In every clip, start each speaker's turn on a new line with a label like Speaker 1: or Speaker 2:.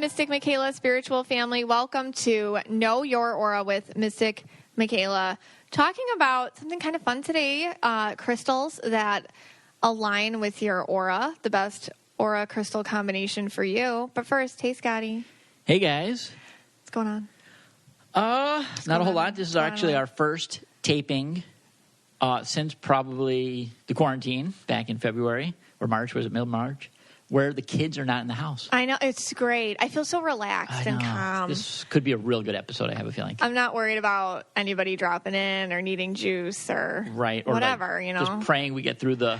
Speaker 1: Mystic Michaela spiritual family. Welcome to Know Your Aura with Mystic Michaela. Talking about something kind of fun today, crystals that align with your aura, the best aura crystal combination for you. But first, hey, Scotty.
Speaker 2: Hey, guys.
Speaker 1: What's going on?
Speaker 2: Not a whole lot. This is actually our first taping since probably the quarantine back in February or March. Was it mid-March? Where the kids are not in the house.
Speaker 1: I know. It's great. I feel so relaxed and calm.
Speaker 2: This could be a real good episode, I have a feeling.
Speaker 1: I'm not worried about anybody dropping in or needing juice or whatever, you know.
Speaker 2: Just praying we get through the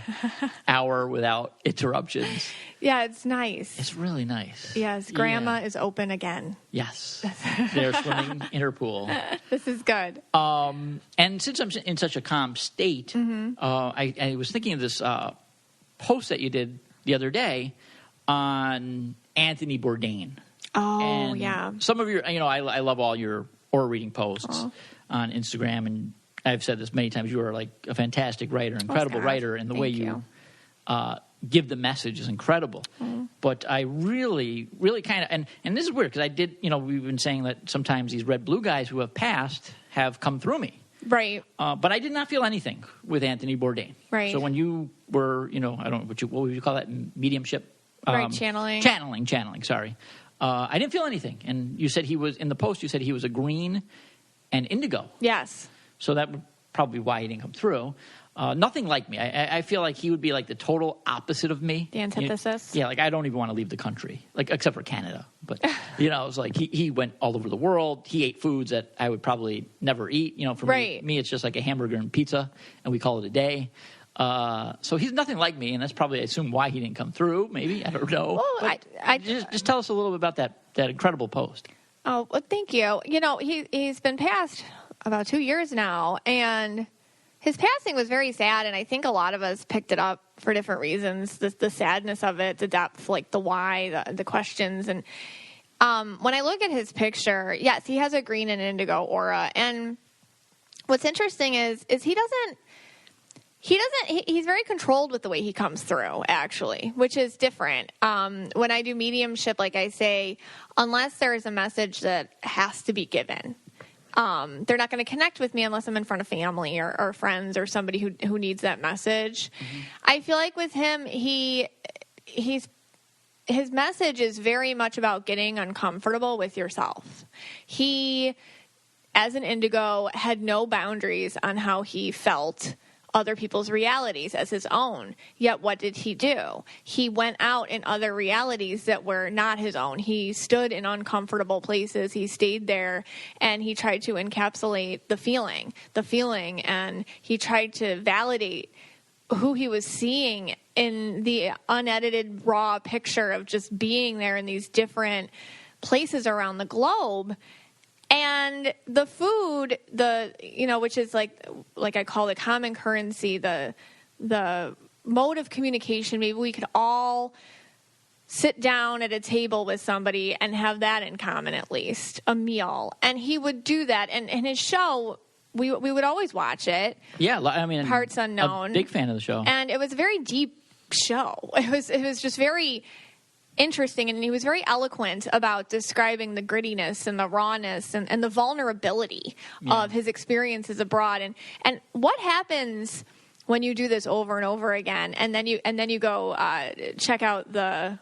Speaker 2: hour without interruptions.
Speaker 1: Yeah, it's nice.
Speaker 2: It's really nice.
Speaker 1: Yes, Grandma is open again.
Speaker 2: Yes. They're swimming in her pool.
Speaker 1: This is good.
Speaker 2: And since I'm in such a calm state, I was thinking of this post that you did the other day on Anthony Bourdain.
Speaker 1: Oh,
Speaker 2: and
Speaker 1: yeah.
Speaker 2: Some of your, I love all your aura reading posts on Instagram, and I've said this many times. You are like a fantastic writer, incredible writer, and the way you give the message is incredible. But I really, really kind of, and this is weird because I did, we've been saying that sometimes these red blue guys who have passed have come through me.
Speaker 1: Right.
Speaker 2: But I did not feel anything with Anthony Bourdain.
Speaker 1: Right.
Speaker 2: So when you were, I don't know, what would you call that? Mediumship?
Speaker 1: Right, channeling.
Speaker 2: Channeling, sorry. I didn't feel anything. And you said in the post, you said he was a green and indigo.
Speaker 1: Yes.
Speaker 2: So that would probably be why he didn't come through. Nothing like me. I feel like he would be like the total opposite of me.
Speaker 1: The antithesis?
Speaker 2: Yeah, like I don't even want to leave the country, like except for Canada. But, it's like he went all over the world. He ate foods that I would probably never eat. For me, it's just like a hamburger and pizza, and we call it a day. So he's nothing like me, and that's probably, I assume, why he didn't come through. Maybe, I don't know.
Speaker 1: Well,
Speaker 2: just tell us a little bit about that incredible post.
Speaker 1: Oh, well, thank you. He's been passed about 2 years now, and his passing was very sad, and I think a lot of us picked it up for different reasons. The sadness of it, the depth, like the why, the questions. And when I look at his picture, yes, he has a green and indigo aura. And what's interesting is he's very controlled with the way he comes through, actually, which is different. When I do mediumship, like I say, unless there is a message that has to be given, they're not going to connect with me unless I'm in front of family or friends or somebody who needs that message. I feel like with him, his message is very much about getting uncomfortable with yourself. He, as an indigo, had no boundaries on how he felt other people's realities as his own. Yet what did he do? He went out in other realities that were not his own. He stood in uncomfortable places. He stayed there, and he tried to encapsulate the feeling, and he tried to validate who he was seeing in the unedited, raw picture of just being there in these different places around the globe. And the food, which is like I call the common currency, the mode of communication, maybe we could all sit down at a table with somebody and have that in common, at least, a meal. And he would do that. And in his show, we would always watch it.
Speaker 2: Yeah, I mean,
Speaker 1: Parts Unknown.
Speaker 2: A big fan of the show.
Speaker 1: And it was a very deep show. It was just very interesting, and he was very eloquent about describing the grittiness and the rawness and the vulnerability of his experiences abroad. And what happens when you do this over and over again, and then you go check out the,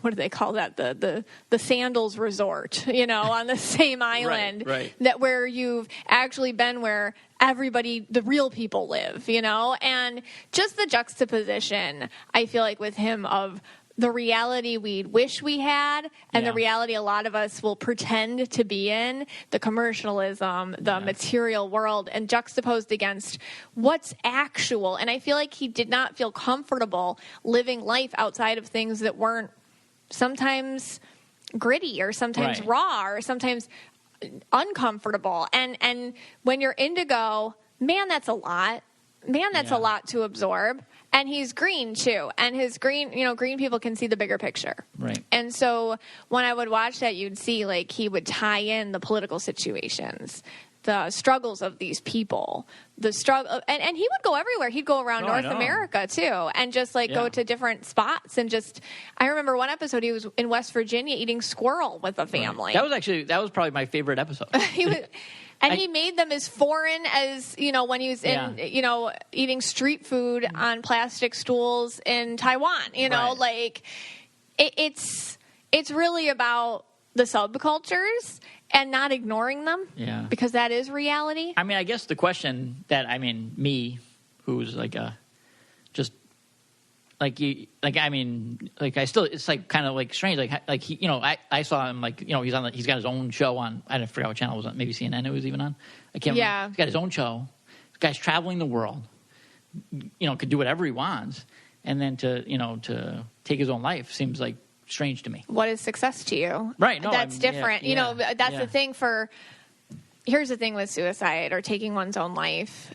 Speaker 1: what do they call that, the Sandals Resort, on the same island,
Speaker 2: right.
Speaker 1: that where you've actually been, where everybody, the real people live, and just the juxtaposition, I feel like, with him, of the reality we wish we had and the reality a lot of us will pretend to be in, the commercialism, the material world, and juxtaposed against what's actual. And I feel like he did not feel comfortable living life outside of things that weren't sometimes gritty or sometimes raw or sometimes uncomfortable. And when you're indigo, man, that's a lot. Man, that's a lot to absorb. And he's green, too. And his green, green people can see the bigger picture.
Speaker 2: Right.
Speaker 1: And so when I would watch that, you'd see, like, he would tie in the political situations, the struggles of these people, the struggle, and he would go everywhere. He'd go around North America too, and just go to different spots. And just, I remember one episode he was in West Virginia eating squirrel with a family.
Speaker 2: Right. That was probably my favorite episode.
Speaker 1: He made them as foreign as, when he was in, eating street food on plastic stools in Taiwan. It's really about the subcultures and not ignoring them, because that is reality.
Speaker 2: I mean, I guess the question that, me, who's it's kind of strange. I saw him he's got his own show on, I forgot what channel it was on, maybe CNN it was even on. I can't remember. He's got his own show. This guy's traveling the world, could do whatever he wants. And then to take his own life seems strange to me.
Speaker 1: What is success to you?
Speaker 2: Right. No,
Speaker 1: that's different. That's the thing here's the thing with suicide or taking one's own life.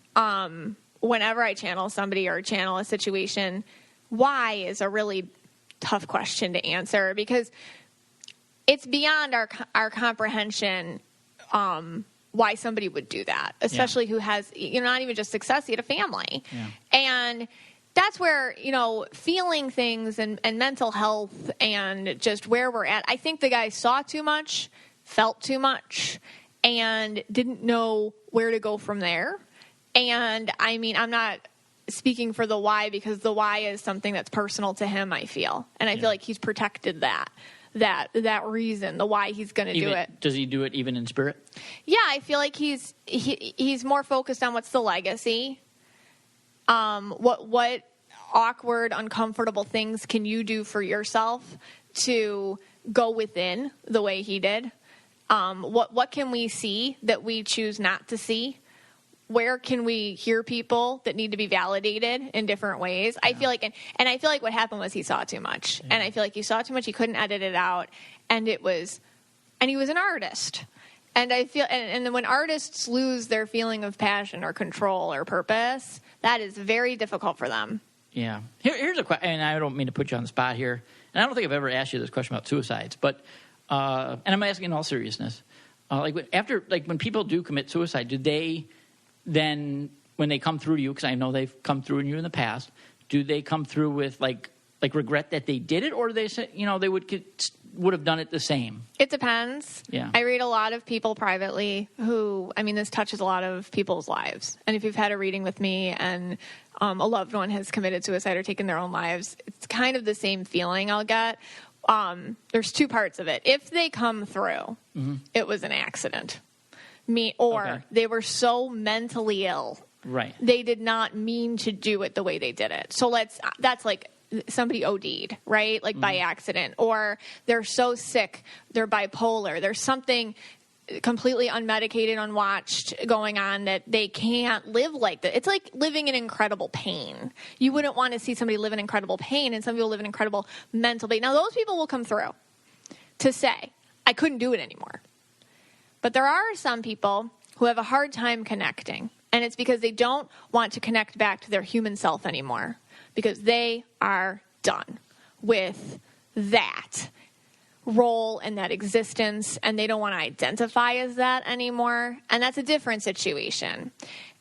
Speaker 1: Whenever I channel somebody or channel a situation, why is a really tough question to answer, because it's beyond our comprehension, why somebody would do that, especially who has, not even just success, he had a family. Yeah. And that's where, feeling things and mental health and just where we're at. I think the guy saw too much, felt too much, and didn't know where to go from there. And I'm not speaking for the why, because the why is something that's personal to him, I feel. And I feel like he's protected that reason, the why he's going to do it.
Speaker 2: Does he do it even in spirit?
Speaker 1: Yeah, I feel like he's more focused on what's the legacy. What awkward, uncomfortable things can you do for yourself to go within the way he did? What can we see that we choose not to see? Where can we hear people that need to be validated in different ways? Yeah. I feel like, and I feel like what happened was he saw too much, and I feel like he saw too much. He couldn't edit it out, and he was an artist. And I feel, and then when artists lose their feeling of passion or control or purpose, that is very difficult for them.
Speaker 2: Yeah. Here's a question, and I don't mean to put you on the spot here, and I don't think I've ever asked you this question about suicides, but, and I'm asking in all seriousness, when people do commit suicide, do they then, when they come through to you, because I know they've come through to you in the past, do they come through with regret that they did it, or do they say, they would have done it the same?
Speaker 1: It depends.
Speaker 2: Yeah.
Speaker 1: I read a lot of people privately who, this touches a lot of people's lives. And if you've had a reading with me and a loved one has committed suicide or taken their own lives, it's kind of the same feeling I'll get. There's two parts of it. If they come through, it was an accident. They were so mentally ill.
Speaker 2: Right.
Speaker 1: They did not mean to do it the way they did it. So that's like somebody OD'd, right? By accident. Or they're so sick, they're bipolar. There's something completely unmedicated, unwatched going on that they can't live like that. It's like living in incredible pain. You wouldn't want to see somebody live in incredible pain, and some people live in incredible mental pain. Now, those people will come through to say, I couldn't do it anymore. But there are some people who have a hard time connecting, and it's because they don't want to connect back to their human self anymore, because they are done with that role and that existence, and they don't want to identify as that anymore. And that's a different situation.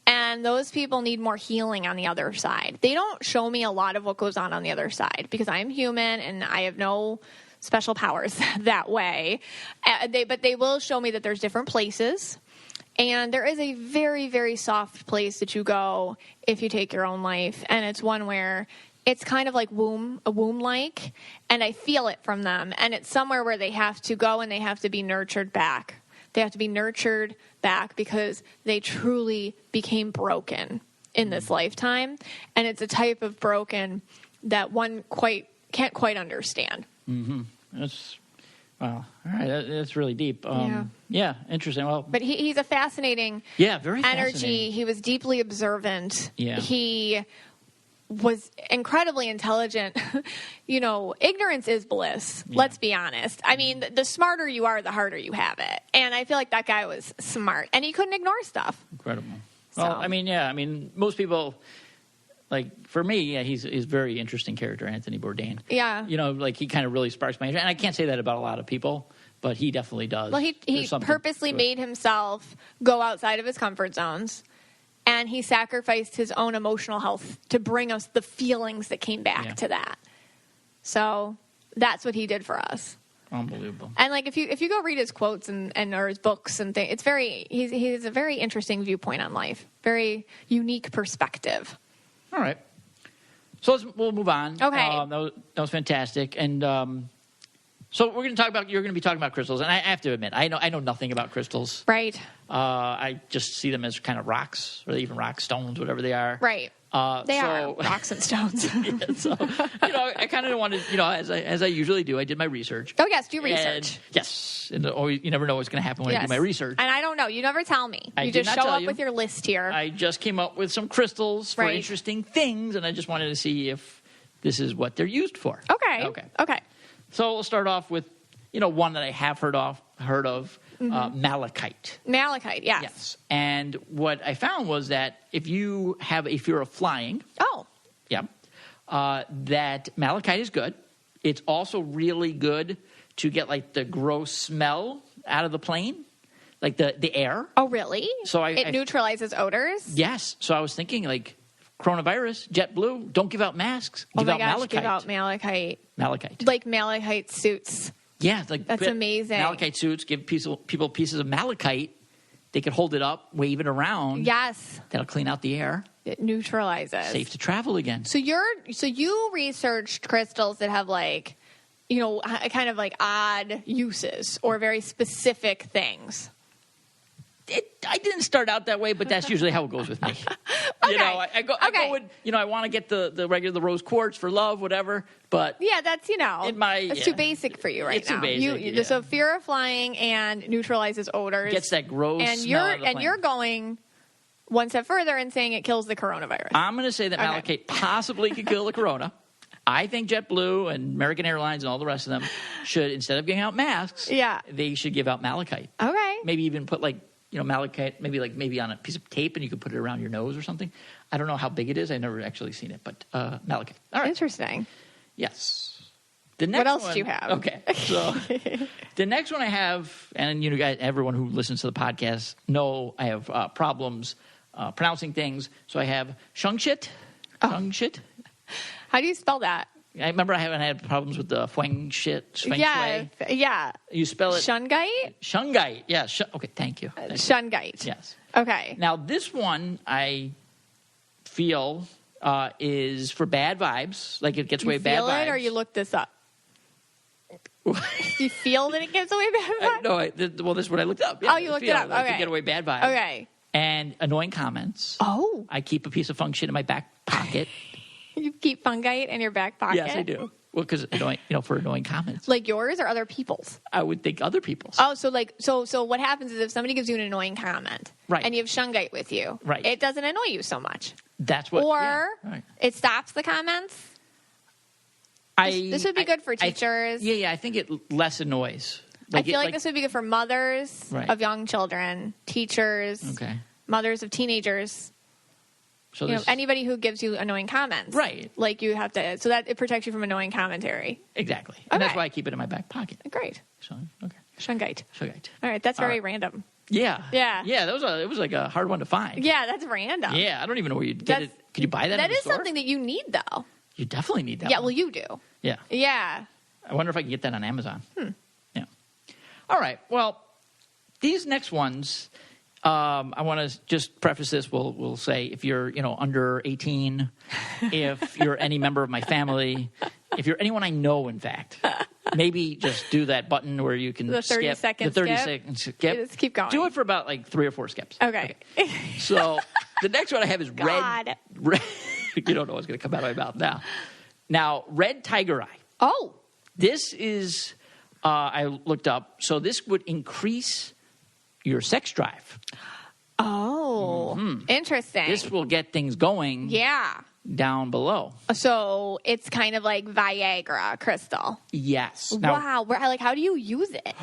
Speaker 1: And those people need more healing on the other side. They don't show me a lot of what goes on the other side, because I'm human and I have no special powers that way. But they will show me that there's different places. And there is a very, very soft place that you go if you take your own life. And it's one where it's kind of like womb-like. And I feel it from them. And it's somewhere where they have to go and they have to be nurtured back. They have to be nurtured back because they truly became broken in this lifetime. And it's a type of broken that one can't quite understand.
Speaker 2: Mm-hmm. That's wow. All right, that's really deep. Yeah, interesting. Well,
Speaker 1: but he's a fascinating,
Speaker 2: very
Speaker 1: energy.
Speaker 2: Fascinating.
Speaker 1: He was deeply observant.
Speaker 2: Yeah.
Speaker 1: He was incredibly intelligent. Ignorance is bliss. Yeah. Let's be honest. The smarter you are, the harder you have it. And I feel like that guy was smart, and he couldn't ignore stuff.
Speaker 2: Incredible. Well, most people. For me, he's a very interesting character, Anthony Bourdain.
Speaker 1: Yeah.
Speaker 2: He kind of really sparks my interest. And I can't say that about a lot of people, but he definitely does.
Speaker 1: Well, he purposely made himself go outside of his comfort zones, and he sacrificed his own emotional health to bring us the feelings that came back to that. So that's what he did for us.
Speaker 2: Unbelievable.
Speaker 1: And like if you go read his quotes and or his books and things, it's he has a very interesting viewpoint on life, very unique perspective.
Speaker 2: All right, so we'll move on.
Speaker 1: Okay,
Speaker 2: that was fantastic, and so we're going to talk about. You're going to be talking about crystals, and I have to admit, I know nothing about crystals.
Speaker 1: Right.
Speaker 2: I just see them as kind of rocks, or even rock stones, whatever they are.
Speaker 1: Right. They are rocks and stones.
Speaker 2: So, I kind of wanted, as I usually do, I did my research.
Speaker 1: Oh, yes, do research.
Speaker 2: Yes. And you never know what's going to happen when I do my research.
Speaker 1: And I don't know. You never tell me.
Speaker 2: You
Speaker 1: just show up with your list here.
Speaker 2: I just came up with some crystals for interesting things, and I just wanted to see if this is what they're used for.
Speaker 1: Okay.
Speaker 2: So we'll start off with, one that I have heard of. Malachite.
Speaker 1: Malachite, yes.
Speaker 2: Yes. And what I found was that if you have a fear of flying, that malachite is good. It's also really good to get like the gross smell out of the plane, like the air.
Speaker 1: Oh, really?
Speaker 2: So
Speaker 1: it neutralizes odors?
Speaker 2: Yes. So I was thinking like coronavirus, JetBlue, don't give out masks. Give out malachite.
Speaker 1: Give out malachite.
Speaker 2: Malachite.
Speaker 1: Like malachite suits.
Speaker 2: Yeah,
Speaker 1: that's amazing.
Speaker 2: Malachite suits, give people pieces of malachite. They could hold it up, wave it around.
Speaker 1: Yes.
Speaker 2: That'll clean out the air.
Speaker 1: It neutralizes.
Speaker 2: Safe to travel again.
Speaker 1: So you researched crystals that have like, kind of like odd uses or very specific things.
Speaker 2: I didn't start out that way, but that's usually how it goes with me.
Speaker 1: Okay.
Speaker 2: I go with, I want to get the regular rose quartz for love, whatever. But
Speaker 1: that's it's too basic for you
Speaker 2: it's
Speaker 1: now.
Speaker 2: Too basic.
Speaker 1: So fear of flying and neutralizes odors.
Speaker 2: Gets that gross
Speaker 1: and
Speaker 2: smell out of the plane.
Speaker 1: you're going one step further and saying it kills the coronavirus.
Speaker 2: I'm going to say that malachite possibly could kill the corona. I think JetBlue and American Airlines and all the rest of them should, instead of giving out masks, they should give out malachite.
Speaker 1: Okay.
Speaker 2: Maybe even put malachite, maybe on a piece of tape, and you could put it around your nose or something. I don't know how big it is. I've never actually seen it, but malachite. All right.
Speaker 1: Interesting.
Speaker 2: Yes.
Speaker 1: What else do you have?
Speaker 2: Okay. So the next one I have, and you guys, everyone who listens to the podcast know I have problems pronouncing things. So I have shungshit. Shungshit.
Speaker 1: How do you spell that?
Speaker 2: I remember I haven't had problems with the feng shit.
Speaker 1: Yeah.
Speaker 2: You spell it
Speaker 1: shungite.
Speaker 2: Shungite. Yeah. Okay. Thank you.
Speaker 1: Shungite.
Speaker 2: Yes.
Speaker 1: Okay.
Speaker 2: Now this one I feel is for bad vibes. Like it gets away bad vibes.
Speaker 1: You feel it, or you look this up? Do you feel that it gives away bad vibes?
Speaker 2: No. This is what I looked up.
Speaker 1: Yeah, you looked it up.
Speaker 2: Like to get away bad vibes.
Speaker 1: Okay.
Speaker 2: And annoying comments.
Speaker 1: Oh.
Speaker 2: I keep a piece of feng shit in my back pocket.
Speaker 1: You keep fungite in your back pocket?
Speaker 2: Yes, I do. Well, because for annoying comments.
Speaker 1: Like yours or other people's?
Speaker 2: I would think other people's.
Speaker 1: Oh, so what happens is if somebody gives you an annoying comment,
Speaker 2: right,
Speaker 1: and you have shungite with you,
Speaker 2: right,
Speaker 1: it doesn't annoy you so much.
Speaker 2: That's what.
Speaker 1: Or it stops the comments. This would be good for teachers.
Speaker 2: I think it less annoys.
Speaker 1: I feel like this would be good for mothers of young children, teachers, mothers of teenagers. So anybody who gives you annoying comments.
Speaker 2: Right.
Speaker 1: Like you have to, so that it protects you from annoying commentary.
Speaker 2: Exactly. And that's why I keep it in my back pocket.
Speaker 1: Great. Shungite.
Speaker 2: All
Speaker 1: right. That's very random.
Speaker 2: Yeah. It was like a hard one to find.
Speaker 1: Yeah, that's random.
Speaker 2: Yeah, I don't even know where you'd get it. Could you buy that in the store?
Speaker 1: That is something that you need, though.
Speaker 2: You definitely need that.
Speaker 1: Yeah, well, you do.
Speaker 2: Yeah.
Speaker 1: Yeah.
Speaker 2: I wonder if I can get that on Amazon. Yeah. All right. Well, these next ones... I want to just preface this. We'll say if you're under 18, if you're any member of my family, if you're anyone I know, in fact, maybe just do that button where you can skip the 30-second skip.
Speaker 1: Just keep going.
Speaker 2: Do it for about like 3 or 4 skips.
Speaker 1: Okay.
Speaker 2: So the next one I have is red. You don't know what's going to come out of my mouth now. Now, red tiger eye.
Speaker 1: Oh.
Speaker 2: This is I looked up. So this would increase your sex drive.
Speaker 1: Oh, interesting.
Speaker 2: This will get things going.
Speaker 1: Yeah.
Speaker 2: Down below.
Speaker 1: So it's kind of like Viagra crystal.
Speaker 2: Yes.
Speaker 1: Now, wow. Like, how do you use it?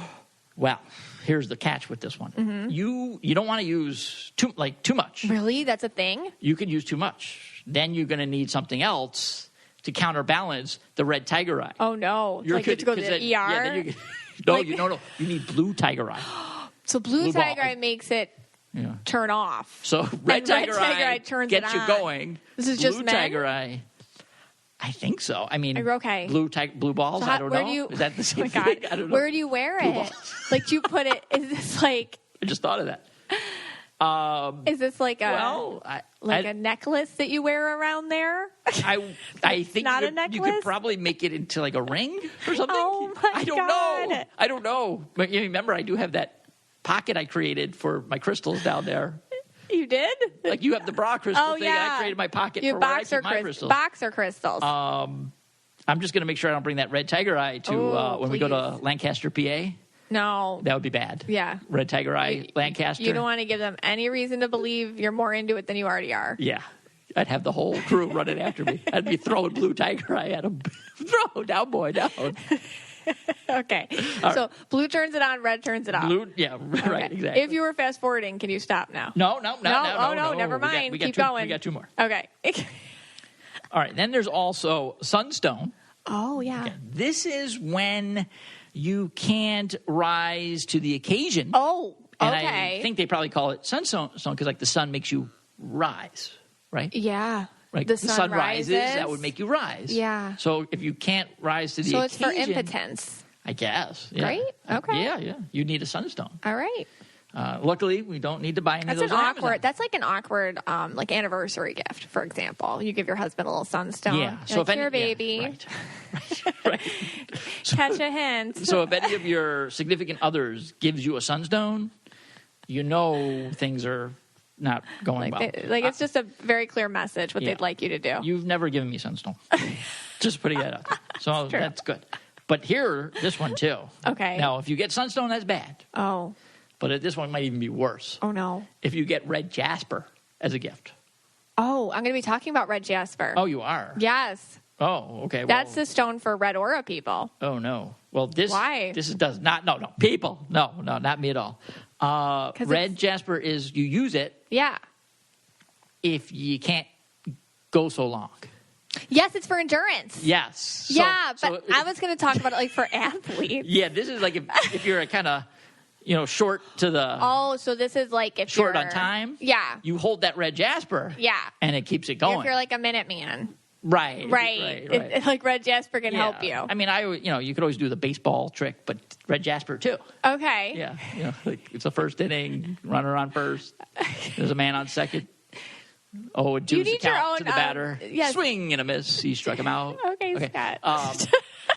Speaker 2: Well, here's the catch with this one. Mm-hmm. You don't want to use too much.
Speaker 1: Really? That's a thing?
Speaker 2: You could use too much. Then you're going to need something else to counterbalance the red tiger eye.
Speaker 1: Oh, no. You have to go to the ER?
Speaker 2: Yeah, then No, no. You need blue tiger eye.
Speaker 1: So blue tiger eye makes it turn off.
Speaker 2: So red tiger eye
Speaker 1: turns
Speaker 2: gets you going.
Speaker 1: This is
Speaker 2: blue
Speaker 1: just men?
Speaker 2: Tiger eye. I think so. I mean,
Speaker 1: okay.
Speaker 2: Blue balls. I don't know. Is that the same thing? I don't know.
Speaker 1: Where do you wear it? Like, do you put it? Is this like?
Speaker 2: I just thought of that.
Speaker 1: Is this like a a necklace that you wear around there?
Speaker 2: I think
Speaker 1: not a necklace?
Speaker 2: You could probably make it into like a ring or something.
Speaker 1: Oh my God.
Speaker 2: I don't know. But you remember, I do have that pocket I created for my crystals down there.
Speaker 1: You did?
Speaker 2: Like you have the bra crystal thing.
Speaker 1: Yeah.
Speaker 2: I created my pocket for where I keep my crystals.
Speaker 1: Boxer crystals.
Speaker 2: I'm just going to make sure I don't bring that red tiger eye to when we go to Lancaster, PA.
Speaker 1: No.
Speaker 2: That would be bad.
Speaker 1: Yeah.
Speaker 2: Red tiger eye, Lancaster.
Speaker 1: You don't want to give them any reason to believe you're more into it than you already are.
Speaker 2: Yeah. I'd have the whole crew running after me. I'd be throwing blue tiger eye at them. Throw down, boy, down.
Speaker 1: Okay.
Speaker 2: All
Speaker 1: so
Speaker 2: right.
Speaker 1: blue turns it on, red turns it off.
Speaker 2: Blue, yeah, right,
Speaker 1: okay.
Speaker 2: exactly.
Speaker 1: If you were fast forwarding, can you stop now?
Speaker 2: No,
Speaker 1: never mind. Keep going.
Speaker 2: We got two more.
Speaker 1: Okay.
Speaker 2: All right. Then there's also sunstone.
Speaker 1: Oh, yeah.
Speaker 2: Okay. This is when you can't rise to the occasion.
Speaker 1: Oh, okay.
Speaker 2: And I think they probably call it sunstone because like the sun makes you rise, right?
Speaker 1: Yeah.
Speaker 2: Right.
Speaker 1: The
Speaker 2: sun rises,
Speaker 1: rises.
Speaker 2: that would make you rise.
Speaker 1: Yeah.
Speaker 2: So if you can't rise to the occasion.
Speaker 1: So it's for impotence.
Speaker 2: I guess. Yeah.
Speaker 1: Right? Okay.
Speaker 2: Yeah. You need a sunstone.
Speaker 1: All right.
Speaker 2: Luckily, we don't need to buy any of those.
Speaker 1: That's like an awkward, like anniversary gift. For example, you give your husband a little sunstone.
Speaker 2: Yeah. So
Speaker 1: like, here, baby.
Speaker 2: Yeah, right.
Speaker 1: Catch a hint.
Speaker 2: So if any of your significant others gives you a sunstone, you know things are not going well.
Speaker 1: It's just a very clear message what they'd like you to do.
Speaker 2: You've never given me sunstone. Just putting that out there. So that's good. But here, this one too.
Speaker 1: Okay.
Speaker 2: Now, if you get sunstone, that's bad.
Speaker 1: Oh.
Speaker 2: But this one might even be worse.
Speaker 1: Oh, no.
Speaker 2: If you get red jasper as a gift.
Speaker 1: Oh, I'm going to be talking about red jasper.
Speaker 2: Oh, you are?
Speaker 1: Yes.
Speaker 2: Oh, okay.
Speaker 1: That's the stone for red aura people.
Speaker 2: Oh, no. Well, this
Speaker 1: Why?
Speaker 2: Does not. No. People. No, not me at all. Red jasper is you use it.
Speaker 1: Yeah.
Speaker 2: If you can't go so long.
Speaker 1: Yes, it's for endurance.
Speaker 2: Yes.
Speaker 1: But I was going to talk about it like for athletes.
Speaker 2: Yeah, this is like if you're a kind of, short to the...
Speaker 1: Oh, so this is like if
Speaker 2: short
Speaker 1: you're...
Speaker 2: on time?
Speaker 1: Yeah.
Speaker 2: You hold that red jasper.
Speaker 1: Yeah.
Speaker 2: And it keeps it going.
Speaker 1: If you're like a minute man.
Speaker 2: Right.
Speaker 1: Like red jasper can help you.
Speaker 2: I mean, you could always do the baseball trick, but red jasper too.
Speaker 1: Okay.
Speaker 2: Yeah. Like it's the first inning, runner on first. There's a man on second. Oh, it does the count to the batter.
Speaker 1: Yes.
Speaker 2: Swing and a miss. He struck him out.
Speaker 1: Okay. Scott.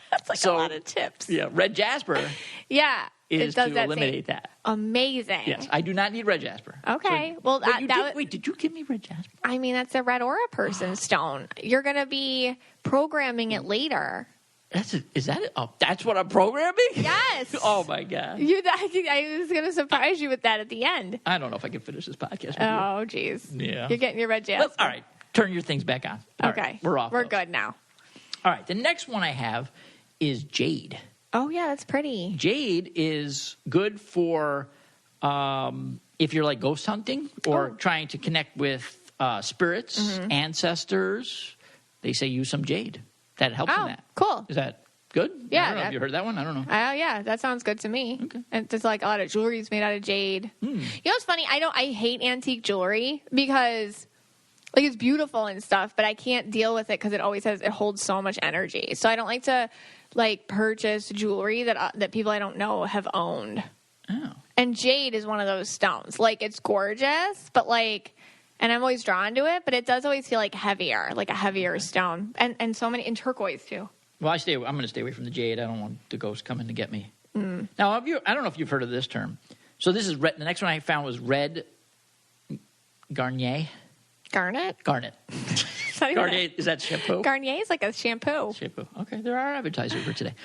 Speaker 1: That's like a lot of tips.
Speaker 2: Yeah, red jasper.
Speaker 1: Yeah.
Speaker 2: Is to eliminate that.
Speaker 1: Amazing.
Speaker 2: Yes, I do not need red jasper.
Speaker 1: Okay.
Speaker 2: So, did you give me red jasper?
Speaker 1: I mean, that's a red aura person stone. You're going to be programming it later.
Speaker 2: Is that it? Oh, that's what I'm programming?
Speaker 1: Yes.
Speaker 2: Oh, my God.
Speaker 1: I was going to surprise you with that at the end.
Speaker 2: I don't know if I can finish this podcast with you.
Speaker 1: Oh, geez.
Speaker 2: Yeah.
Speaker 1: You're getting your red jasper.
Speaker 2: All right. Turn your things back on. All
Speaker 1: okay.
Speaker 2: Right, we're off.
Speaker 1: We're good now.
Speaker 2: All right. The next one I have is jade.
Speaker 1: Oh, yeah. That's pretty.
Speaker 2: Jade is good for if you're like ghost hunting or trying to connect with spirits, ancestors. They say use some jade. That helps in that.
Speaker 1: Cool.
Speaker 2: Is that good?
Speaker 1: Yeah.
Speaker 2: I don't know. Have you heard that one? I don't know.
Speaker 1: Yeah, that sounds good to me.
Speaker 2: Okay.
Speaker 1: And there's like a lot of jewelry is made out of jade. You know what's funny? I hate antique jewelry because like it's beautiful and stuff, but I can't deal with it because it holds so much energy. So I don't like to like purchase jewelry that people I don't know have owned.
Speaker 2: Oh.
Speaker 1: And jade is one of those stones. Like it's gorgeous, but like. And I'm always drawn to it, but it does always feel like heavier, like a heavier stone. And so many, in turquoise too.
Speaker 2: Well, I'm going to stay away from the jade. I don't want the ghost coming to get me. Now, I don't know if you've heard of this term. So this is red. The next one I found was red Garnier.
Speaker 1: Garnet?
Speaker 2: Garnet. Garnier, is that shampoo?
Speaker 1: Garnier is like a shampoo.
Speaker 2: Shampoo. Okay, there are advertisers for today.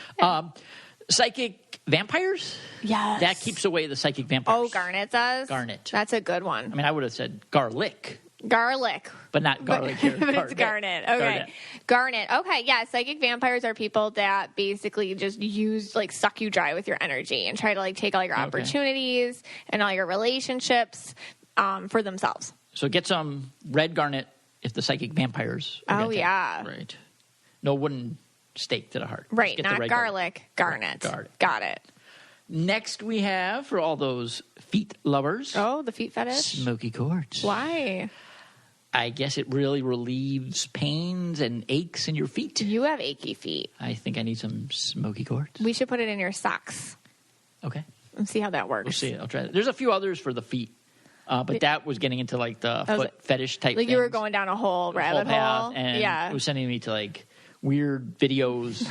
Speaker 2: Psychic vampires?
Speaker 1: Yes.
Speaker 2: That keeps away the psychic vampires.
Speaker 1: Oh, garnet does?
Speaker 2: Garnet.
Speaker 1: That's a good one.
Speaker 2: I mean, I would have said garlic.
Speaker 1: Garlic.
Speaker 2: But not garlic here.
Speaker 1: But it's garnet. Okay. Garnet. Okay, yeah. Psychic vampires are people that basically just suck you dry with your energy and try to like take all your opportunities and all your relationships for themselves.
Speaker 2: So get some red garnet if the psychic vampires are
Speaker 1: Oh, yeah.
Speaker 2: Right. No wooden stake to the heart.
Speaker 1: Right, not garlic. Garnet.
Speaker 2: Garnet.
Speaker 1: Got it.
Speaker 2: Next we have, for all those feet lovers.
Speaker 1: Oh, the feet fetish?
Speaker 2: Smoky quartz.
Speaker 1: Why?
Speaker 2: I guess it really relieves pains and aches in your feet.
Speaker 1: You have achy feet.
Speaker 2: I think I need some smoky quartz.
Speaker 1: We should put it in your socks.
Speaker 2: Okay.
Speaker 1: And see how that works.
Speaker 2: We'll see. I'll try that. There's a few others for the feet. But that was getting into like the foot fetish type
Speaker 1: like
Speaker 2: things.
Speaker 1: You were going down a whole rabbit hole.
Speaker 2: And
Speaker 1: yeah.
Speaker 2: it was sending me to like weird videos.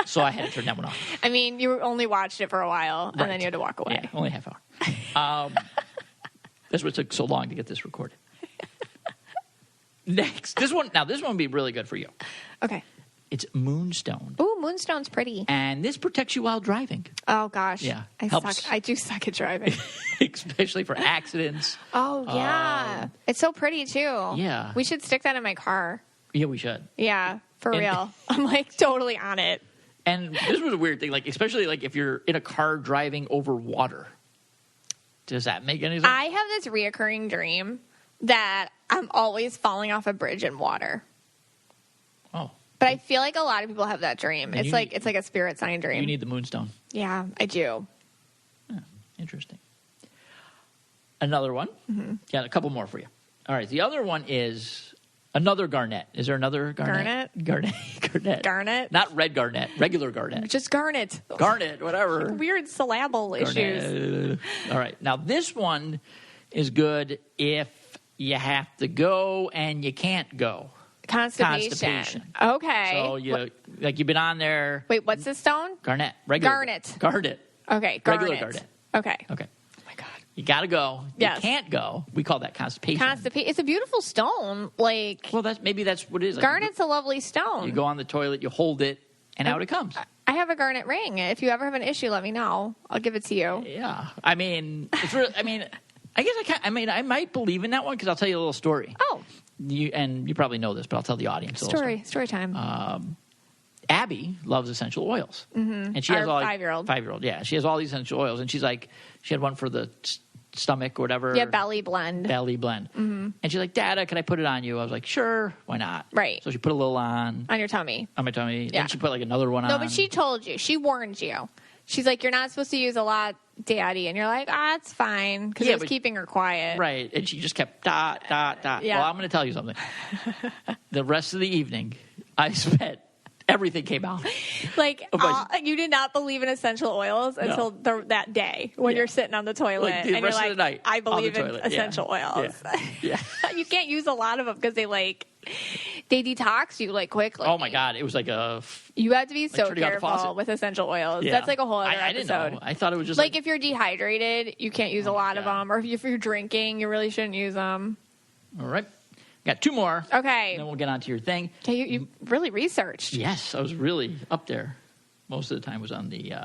Speaker 2: So I had to turn that one off.
Speaker 1: I mean, you only watched it for a while, and then you had to walk away.
Speaker 2: Yeah, only a half hour. That's what took so long to get this recorded. Next. This one would be really good for you.
Speaker 1: Okay.
Speaker 2: It's moonstone.
Speaker 1: Ooh, moonstone's pretty.
Speaker 2: And this protects you while driving.
Speaker 1: Oh, gosh.
Speaker 2: Yeah.
Speaker 1: I do suck at driving.
Speaker 2: Especially for accidents.
Speaker 1: Oh, yeah. It's so pretty, too.
Speaker 2: Yeah.
Speaker 1: We should stick that in my car.
Speaker 2: Yeah, we should.
Speaker 1: Yeah, for real. I'm like totally on it.
Speaker 2: And this was a weird thing, like especially like if you're in a car driving over water. Does that make any sense?
Speaker 1: I have this reoccurring dream that I'm always falling off a bridge in water.
Speaker 2: Oh.
Speaker 1: But I feel like a lot of people have that dream.
Speaker 2: And
Speaker 1: it's like a spirit sign dream.
Speaker 2: You need the moonstone.
Speaker 1: Yeah, I do.
Speaker 2: Oh, interesting. Another one.
Speaker 1: Mm-hmm.
Speaker 2: Got a couple more for you. All right. The other one is another garnet. Is there another garnet? Garnet.
Speaker 1: Garnet?
Speaker 2: Not red garnet. Regular garnet.
Speaker 1: Just garnet.
Speaker 2: Garnet, whatever.
Speaker 1: Weird syllable issues.
Speaker 2: All right. Now, this one is good if you have to go and you can't go.
Speaker 1: Constipation. Okay.
Speaker 2: So you've been on there.
Speaker 1: Wait, what's this stone?
Speaker 2: Garnet. Regular.
Speaker 1: Garnet.
Speaker 2: Garnet.
Speaker 1: Okay. Garnet.
Speaker 2: Regular garnet.
Speaker 1: Okay.
Speaker 2: Okay.
Speaker 1: Oh my God.
Speaker 2: You got to go.
Speaker 1: Yes.
Speaker 2: You can't go. We call that constipation.
Speaker 1: It's a beautiful stone. Like,
Speaker 2: Well, maybe that's what it is. Like,
Speaker 1: garnet's a lovely stone.
Speaker 2: you go on the toilet, you hold it, and out it comes.
Speaker 1: I have a garnet ring. If you ever have an issue, let me know. I'll give it to you.
Speaker 2: Yeah. I mean, it's really, I guess I might believe in that one because I'll tell you a little story.
Speaker 1: Oh.
Speaker 2: You probably know this, but I'll tell the audience a little
Speaker 1: Story time.
Speaker 2: Abby loves essential oils, and she
Speaker 1: Our
Speaker 2: has all
Speaker 1: 5-year-old.
Speaker 2: Yeah, she has all these essential oils, and she's like, she had one for the stomach or whatever.
Speaker 1: Yeah, belly blend.
Speaker 2: Mm-hmm. And she's like, Dada, can I put it on you? I was like, sure, why not?
Speaker 1: Right.
Speaker 2: So she put a little on
Speaker 1: On your tummy.
Speaker 2: my tummy.
Speaker 1: Yeah.
Speaker 2: Then she put like another one on.
Speaker 1: No, but she told you. She warned you. She's like, you're not supposed to use a lot, Daddy. And you're like, it's fine. Because it was keeping her quiet.
Speaker 2: Right. And she just kept dot.
Speaker 1: Yeah.
Speaker 2: Well, I'm going to tell you something. The rest of the evening, I spent, everything came out.
Speaker 1: Like, you did not believe in essential oils until that day when you're sitting on the toilet.
Speaker 2: Like the
Speaker 1: and
Speaker 2: rest
Speaker 1: you're
Speaker 2: of the night
Speaker 1: I believe
Speaker 2: on the
Speaker 1: in
Speaker 2: toilet.
Speaker 1: essential oils.
Speaker 2: Yeah.
Speaker 1: You can't use a lot of them because they detox you like quickly.
Speaker 2: Oh, my God. It was like
Speaker 1: You have to be so
Speaker 2: turning out the
Speaker 1: careful
Speaker 2: faucet.
Speaker 1: with essential oils.
Speaker 2: Yeah.
Speaker 1: That's like a whole other
Speaker 2: I didn't
Speaker 1: episode.
Speaker 2: know. I thought it was just
Speaker 1: like if you're dehydrated, you can't use a lot of
Speaker 2: God.
Speaker 1: them. Or if you're drinking, you really shouldn't use them.
Speaker 2: All right. Got two more.
Speaker 1: Okay.
Speaker 2: And then we'll get on to your thing.
Speaker 1: Okay, you really researched.
Speaker 2: Yes, I was really up there. Most of the time was on the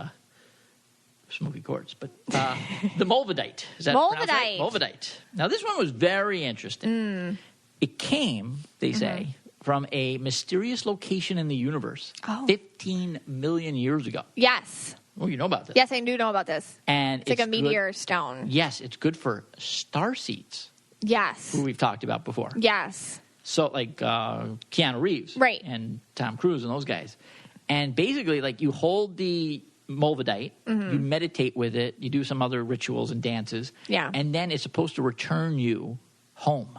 Speaker 2: smoky quartz. But the mulvedite. Is that pronounced right? Mulvedite. Now, this one was very interesting. It came, they say, from a mysterious location in the universe 15 million years ago.
Speaker 1: Yes.
Speaker 2: Oh, you know about this.
Speaker 1: Yes, I do know about this.
Speaker 2: And
Speaker 1: it's like a meteor stone.
Speaker 2: Yes, it's good for star seeds.
Speaker 1: Yes.
Speaker 2: Who we've talked about before.
Speaker 1: Yes.
Speaker 2: So, like Keanu Reeves.
Speaker 1: Right.
Speaker 2: And Tom Cruise and those guys. And basically, like, you hold the mulvedite, you meditate with it, you do some other rituals and dances.
Speaker 1: Yeah.
Speaker 2: And then it's supposed to return you home.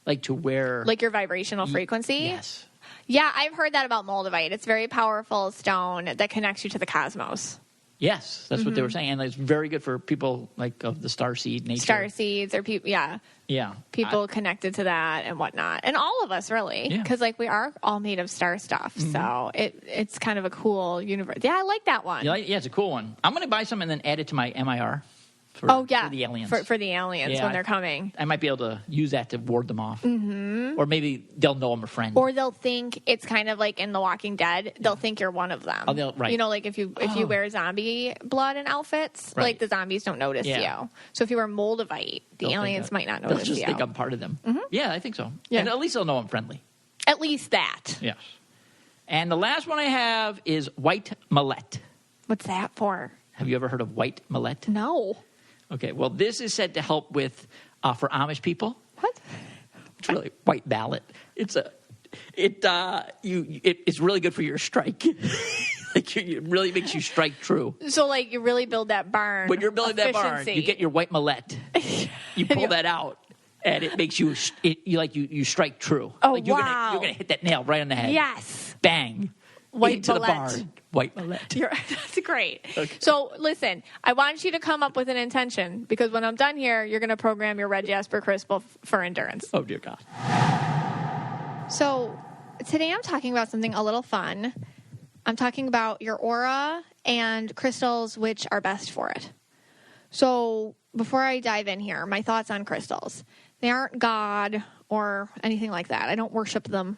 Speaker 2: Like to where...
Speaker 1: Like your vibrational frequency?
Speaker 2: Yes.
Speaker 1: Yeah, I've heard that about moldavite. It's a very powerful stone that connects you to the cosmos.
Speaker 2: Yes, that's what they were saying. And it's very good for people like of the starseed nature.
Speaker 1: Starseeds or people,
Speaker 2: Yeah.
Speaker 1: People connected to that and whatnot. And all of us, really. Because, like, we are all made of star stuff. So it's kind of a cool universe. Yeah, I like that one.
Speaker 2: Yeah, it's a cool one. I'm going to buy some and then add it to my MIR. For the aliens.
Speaker 1: For the aliens when they're coming.
Speaker 2: I might be able to use that to ward them off. Or maybe they'll know I'm a friend.
Speaker 1: Or they'll think it's kind of like in The Walking Dead. They'll think you're one of them.
Speaker 2: Right.
Speaker 1: You know, like if you wear zombie blood in outfits, like the zombies don't notice you. So if you wear moldavite, the aliens might not notice you.
Speaker 2: They'll just think I'm part of them. Yeah, I think so.
Speaker 1: Yeah.
Speaker 2: And at least they'll know I'm friendly.
Speaker 1: At least that.
Speaker 2: Yes. And the last one I have is white millet.
Speaker 1: What's that for?
Speaker 2: Have you ever heard of white millet?
Speaker 1: No.
Speaker 2: Okay, well, this is said to help with, for Amish people.
Speaker 1: What?
Speaker 2: It's really white mallet. It's really good for your strike. Like it really makes you strike true.
Speaker 1: So like you really build that barn.
Speaker 2: When you're building that barn, you get your white mallet. You pull that out, and it makes you you strike true.
Speaker 1: Oh,
Speaker 2: like you're
Speaker 1: wow.
Speaker 2: You're gonna hit that nail right on the head.
Speaker 1: Yes.
Speaker 2: Bang.
Speaker 1: White
Speaker 2: into
Speaker 1: mallet.
Speaker 2: the barn. White mallet.
Speaker 1: That's great.
Speaker 2: Okay.
Speaker 1: So listen, I want you to come up with an intention because when I'm done here, you're going to program your red jasper crystal for endurance.
Speaker 2: Oh, dear God.
Speaker 1: So today I'm talking about something a little fun. I'm talking about your aura and crystals which are best for it. So before I dive in here, my thoughts on crystals. They aren't God or anything like that. I don't worship them.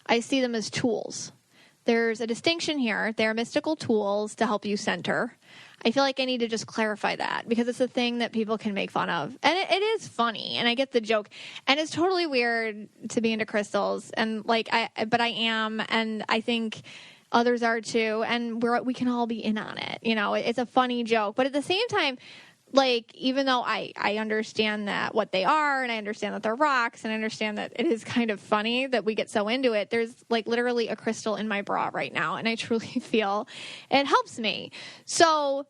Speaker 1: I see them as tools. There's a distinction here. They're mystical tools to help you center. I feel like I need to just clarify that because it's a thing that people can make fun of. And it is funny, and I get the joke. And it's totally weird to be into crystals, but I am, and I think others are too, and we can all be in on it. You know, it's a funny joke. But at the same time, like, even though I understand that what they are, and I understand that they're rocks, and I understand that it is kind of funny that we get so into it, there's like literally a crystal in my bra right now, and I truly feel it helps me. So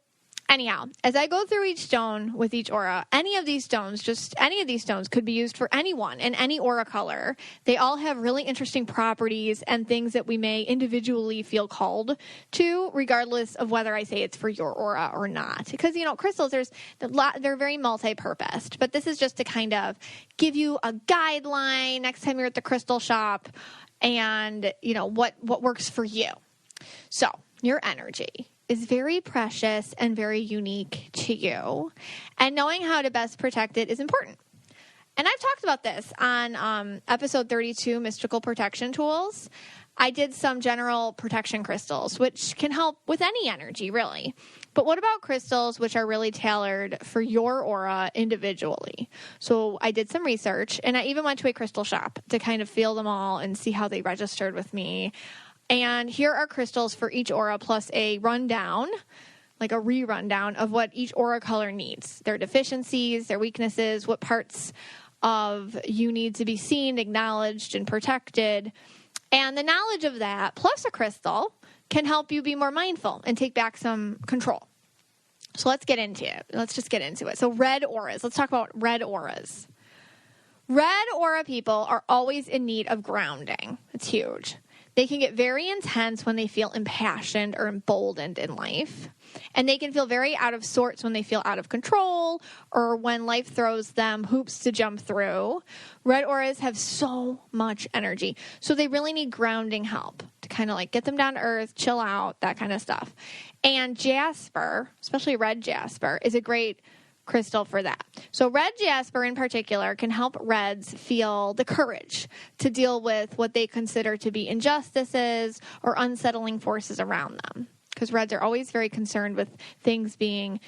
Speaker 1: anyhow, as I go through each stone with each aura, any of these stones could be used for anyone in any aura color. They all have really interesting properties and things that we may individually feel called to, regardless of whether I say it's for your aura or not. Because, you know, crystals, they're very multi-purposed, but this is just to kind of give you a guideline next time you're at the crystal shop and, you know, what works for you. So your energy is very precious and very unique to you. And knowing how to best protect it is important. And I've talked about this on episode 32, Mystical Protection Tools. I did some general protection crystals, which can help with any energy, really. But what about crystals which are really tailored for your aura individually? So I did some research, and I even went to a crystal shop to kind of feel them all and see how they registered with me. And here are crystals for each aura plus a rundown, like a re-rundown of what each aura color needs. Their deficiencies, their weaknesses, what parts of you need to be seen, acknowledged, and protected. And the knowledge of that, plus a crystal, can help you be more mindful and take back some control. So let's get into it. Let's just get into it. So red auras. Let's talk about red auras. Red aura people are always in need of grounding. It's huge. They can get very intense when they feel impassioned or emboldened in life. And they can feel very out of sorts when they feel out of control or when life throws them hoops to jump through. Red auras have so much energy. So they really need grounding help to kind of like get them down to earth, chill out, that kind of stuff. And jasper, especially red jasper, is a great crystal for that. So red jasper in particular can help reds feel the courage to deal with what they consider to be injustices or unsettling forces around them. Because reds are always very concerned with things being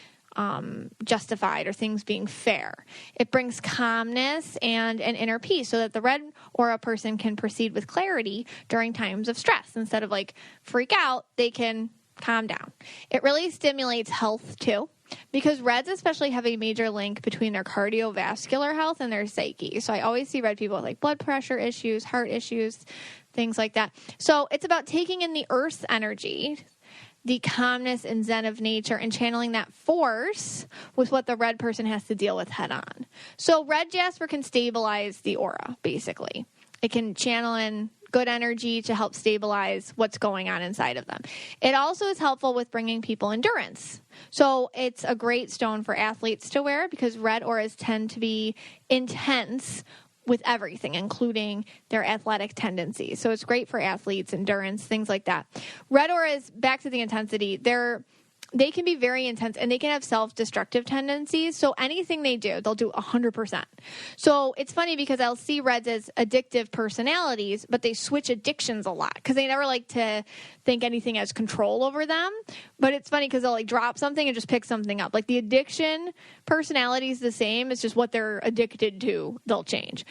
Speaker 1: justified or things being fair. It brings calmness and an inner peace so that the red aura person can proceed with clarity during times of stress. Instead of like freak out, they can calm down. It really stimulates health too. Because reds especially have a major link between their cardiovascular health and their psyche. So I always see red people with like blood pressure issues, heart issues, things like that. So it's about taking in the earth's energy, the calmness and zen of nature, and channeling that force with what the red person has to deal with head on. So red jasper can stabilize the aura, basically. It can channel in good energy to help stabilize what's going on inside of them. It also is helpful with bringing people endurance. So it's a great stone for athletes to wear because red auras tend to be intense with everything, including their athletic tendencies. So it's great for athletes, endurance, things like that. Red auras, back to the intensity, they can be very intense and they can have self-destructive tendencies. So anything they do, they'll do 100%. So it's funny because I'll see reds as addictive personalities, but they switch addictions a lot because they never like to think anything has control over them. But it's funny because they'll like drop something and just pick something up. Like the addiction personality is the same. It's just what they're addicted to, they'll change.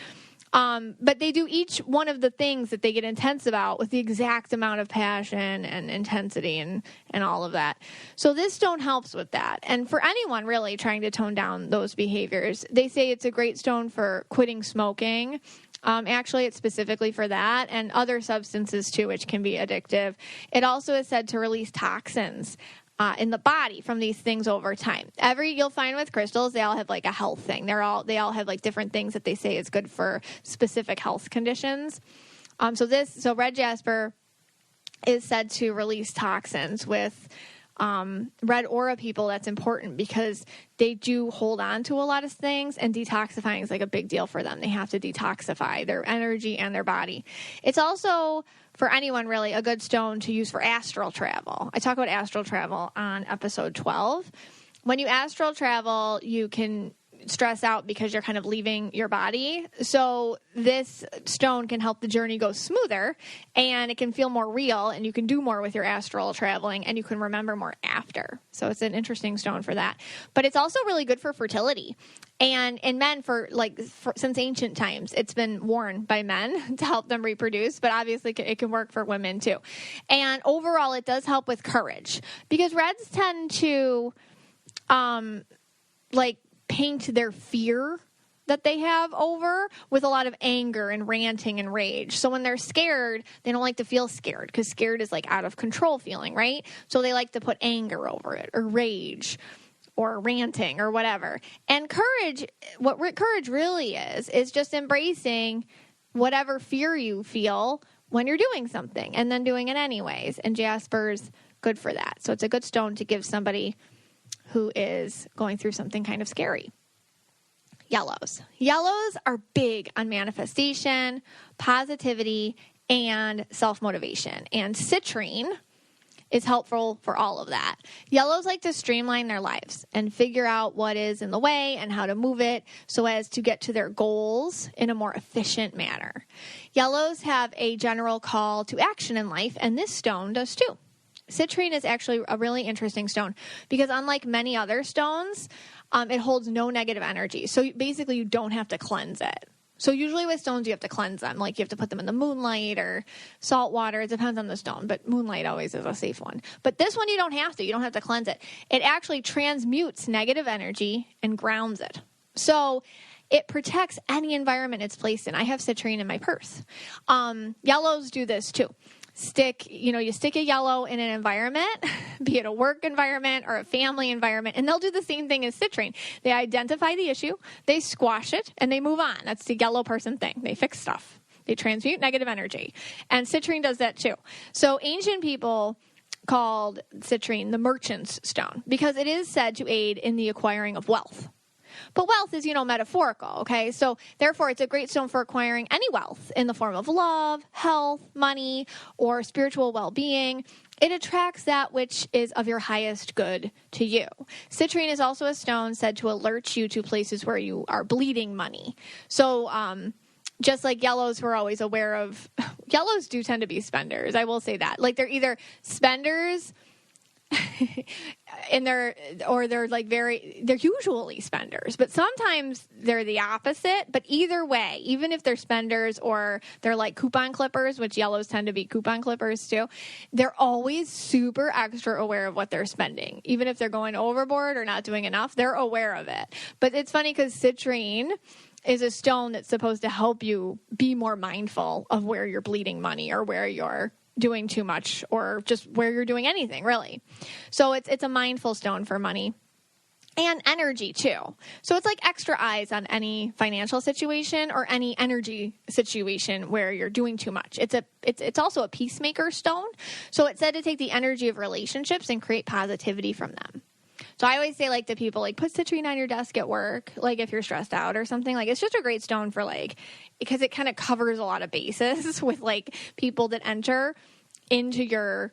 Speaker 1: But they do each one of the things that they get intense about with the exact amount of passion and intensity and all of that. So this stone helps with that. And for anyone really trying to tone down those behaviors, they say it's a great stone for quitting smoking Actually, it's specifically for that and other substances too, which can be addictive. It also is said to release toxins in the body from these things over time. You'll find with crystals, they all have like a health thing. They all have like different things that they say is good for specific health conditions. So red jasper is said to release toxins. With red aura people, that's important because they do hold on to a lot of things, and detoxifying is like a big deal for them. They have to detoxify their energy and their body. It's also, for anyone really, a good stone to use for astral travel. I talk about astral travel on episode 12. When you astral travel, you can stress out because you're kind of leaving your body. So this stone can help the journey go smoother, and it can feel more real, and you can do more with your astral traveling, and you can remember more after. So it's an interesting stone for that. But it's also really good for fertility. And in men, since ancient times, it's been worn by men to help them reproduce, but obviously it can work for women too. And overall, it does help with courage, because reds tend to paint their fear that they have over with a lot of anger and ranting and rage. So when they're scared, they don't like to feel scared, because scared is like out of control feeling, right? So they like to put anger over it, or rage, or ranting, or whatever. And courage, what courage really is just embracing whatever fear you feel when you're doing something and then doing it anyways. And jasper's good for that. So it's a good stone to give somebody who is going through something kind of scary. Yellows. Yellows are big on manifestation, positivity, and self-motivation. And citrine is helpful for all of that. Yellows like to streamline their lives and figure out what is in the way and how to move it so as to get to their goals in a more efficient manner. Yellows have a general call to action in life, and this stone does too. Citrine is actually a really interesting stone because, unlike many other stones, it holds no negative energy. So basically, you don't have to cleanse it. So usually with stones, you have to cleanse them. Like you have to put them in the moonlight or salt water. It depends on the stone, but moonlight always is a safe one. But this one, you don't have to. You don't have to cleanse it. It actually transmutes negative energy and grounds it. So it protects any environment it's placed in. I have citrine in my purse. Yellows do this too. You stick a yellow in an environment, be it a work environment or a family environment, and they'll do the same thing as citrine. They identify the issue, they squash it, and they move on. That's the yellow person thing. They fix stuff. They transmute negative energy. And citrine does that too. So ancient people called citrine the merchant's stone because it is said to aid in the acquiring of wealth. But wealth is, metaphorical, okay? So therefore, it's a great stone for acquiring any wealth in the form of love, health, money, or spiritual well-being. It attracts that which is of your highest good to you. Citrine is also a stone said to alert you to places where you are bleeding money. So just like yellows, we're always aware of, yellows do tend to be spenders. I will say that. Like they're either spenders and they're usually spenders, but sometimes they're the opposite. But either way, even if they're spenders or they're like coupon clippers, which yellows tend to be coupon clippers too, they're always super extra aware of what they're spending. Even if they're going overboard or not doing enough, they're aware of it. But it's funny because citrine is a stone that's supposed to help you be more mindful of where you're bleeding money or where you're doing too much or just where you're doing anything, really. So it's a mindful stone for money and energy too. So it's like extra eyes on any financial situation or any energy situation where you're doing too much. It's also a peacemaker stone. So it's said to take the energy of relationships and create positivity from them. So I always say, like, to people, like, put citrine on your desk at work, like, if you're stressed out or something. Like, it's just a great stone for, like, because it kind of covers a lot of bases with, like, people that enter into your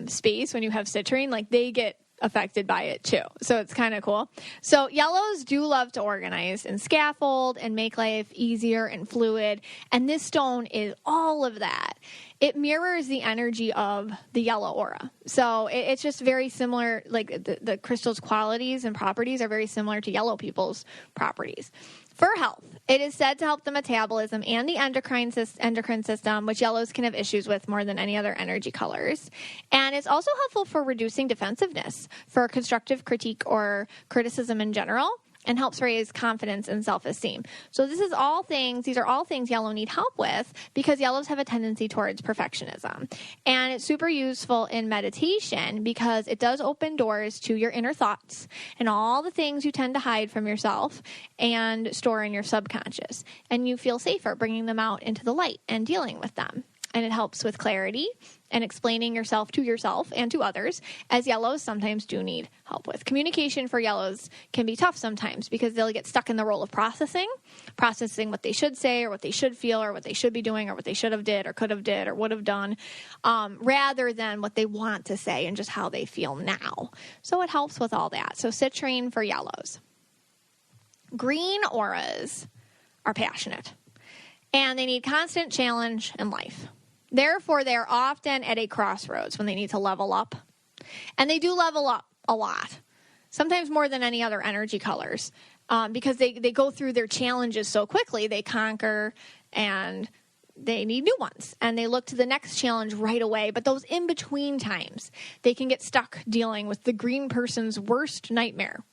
Speaker 1: space when you have citrine. Like, they get affected by it, too. So it's kind of cool. So yellows do love to organize and scaffold and make life easier and fluid. And this stone is all of that. It mirrors the energy of the yellow aura. So it's just very similar, like the crystal's qualities and properties are very similar to yellow people's properties. For health, it is said to help the metabolism and the endocrine system, which yellows can have issues with more than any other energy colors. And it's also helpful for reducing defensiveness, for constructive critique or criticism in general. and helps raise confidence and self-esteem. So these are all things yellow need help with because yellows have a tendency towards perfectionism. And it's super useful in meditation because it does open doors to your inner thoughts and all the things you tend to hide from yourself and store in your subconscious. And you feel safer bringing them out into the light and dealing with them. And it helps with clarity and explaining yourself and to others, as yellows sometimes do need help with. Communication for yellows can be tough sometimes because they'll get stuck in the role of processing what they should say or what they should feel or what they should be doing or what they should have did or could have did or would have done, rather than what they want to say and just how they feel now. So it helps with all that. So citrine for yellows. Green auras are passionate, and they need constant challenge in life. Therefore, they are often at a crossroads when they need to level up. And they do level up a lot, sometimes more than any other energy colors, because they go through their challenges so quickly. They conquer and they need new ones. And they look to the next challenge right away. But those in-between times, they can get stuck dealing with the green person's worst nightmare,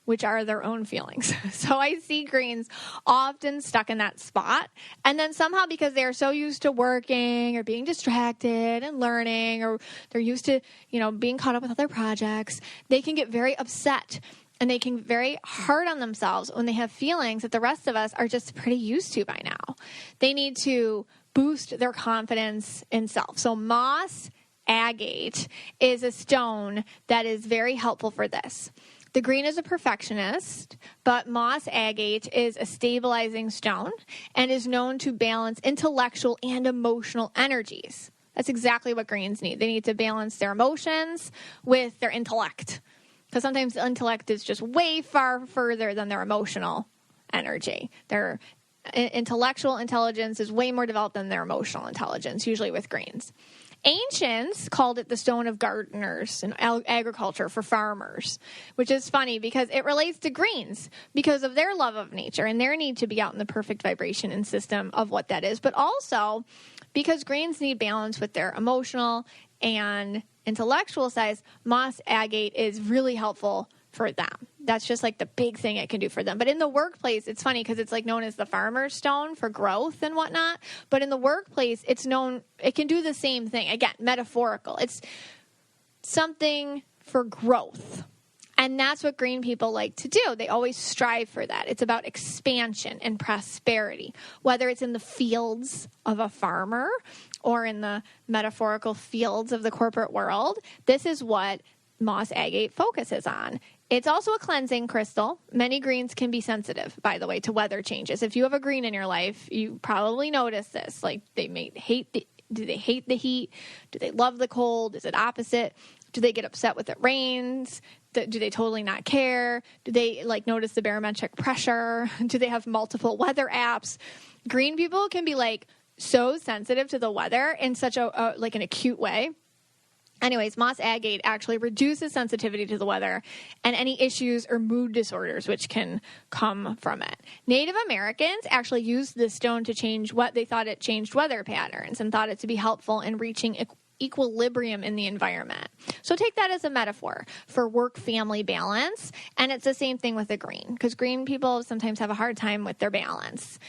Speaker 1: which are their own feelings. So I see greens often stuck in that spot. And then somehow, because they're so used to working or being distracted and learning, or they're used to, being caught up with other projects, they can get very upset and they can get very hard on themselves when they have feelings that the rest of us are just pretty used to by now. They need to boost their confidence in self. So moss agate is a stone that is very helpful for this. The green is a perfectionist, but moss agate is a stabilizing stone and is known to balance intellectual and emotional energies. That's exactly what greens need. They need to balance their emotions with their intellect, because sometimes the intellect is just way far further than their emotional energy. Their intellectual intelligence is way more developed than their emotional intelligence, usually with greens. Ancients called it the stone of gardeners in agriculture for farmers, which is funny because it relates to greens because of their love of nature and their need to be out in the perfect vibration and system of what that is, but also because greens need balance with their emotional and intellectual sides. Moss agate is really helpful for them. That's just like the big thing it can do for them. But in the workplace, it's funny because it's like known as the farmer's stone for growth and whatnot. But in the workplace, it can do the same thing. Again, metaphorical. It's something for growth. And that's what green people like to do. They always strive for that. It's about expansion and prosperity, whether it's in the fields of a farmer or in the metaphorical fields of the corporate world. This is what moss agate focuses on. It's also a cleansing crystal. Many greens can be sensitive, by the way, to weather changes. If you have a green in your life, you probably notice this. Like do they hate the heat? Do they love the cold? Is it opposite? Do they get upset when it rains? Do they totally not care? Do they notice the barometric pressure? Do they have multiple weather apps? Green people can be so sensitive to the weather in such an acute way. Anyways, moss agate actually reduces sensitivity to the weather and any issues or mood disorders which can come from it. Native Americans actually used this stone to change they thought it changed weather patterns and thought it to be helpful in reaching equilibrium in the environment. So take that as a metaphor for work-family balance, and it's the same thing with the green, because green people sometimes have a hard time with their balance.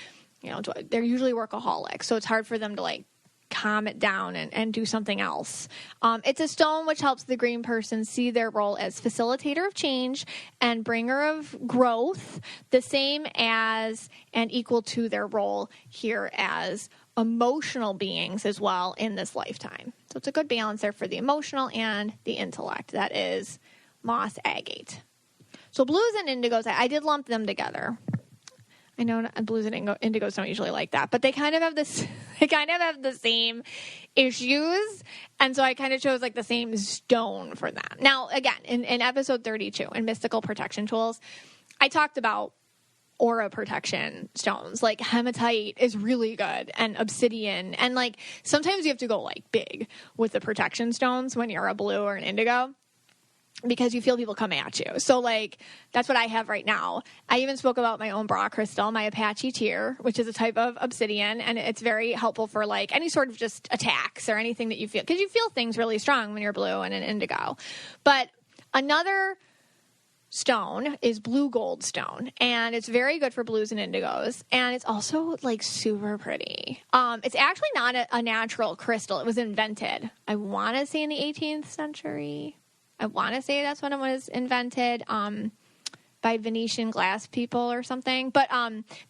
Speaker 1: They're usually workaholics, so it's hard for them to calm it down and do something else. It's a stone which helps the green person see their role as facilitator of change and bringer of growth, the same as and equal to their role here as emotional beings as well in this lifetime. So it's a good balance there for the emotional and the intellect. That is moss agate. So blues and indigos, I did lump them together. I know blues and indigos don't usually like that, but they kind of have this. They kind of have the same issues, and so I kind of chose the same stone for them. Now, again, in episode 32, in Mystical Protection Tools, I talked about aura protection stones. Hematite is really good, and obsidian, and sometimes you have to go big with the protection stones when you're a blue or an indigo, because you feel people come at you. So, that's what I have right now. I even spoke about my own bra crystal, my Apache tear, which is a type of obsidian, and it's very helpful for, any sort of just attacks or anything that you feel, because you feel things really strong when you're blue and an indigo. But another stone is blue gold stone, and it's very good for blues and indigos, and it's also like super pretty. It's actually not a natural crystal. It was invented, I want to say, in the 18th century. I want to say that's when it was invented, by Venetian glass people or something. But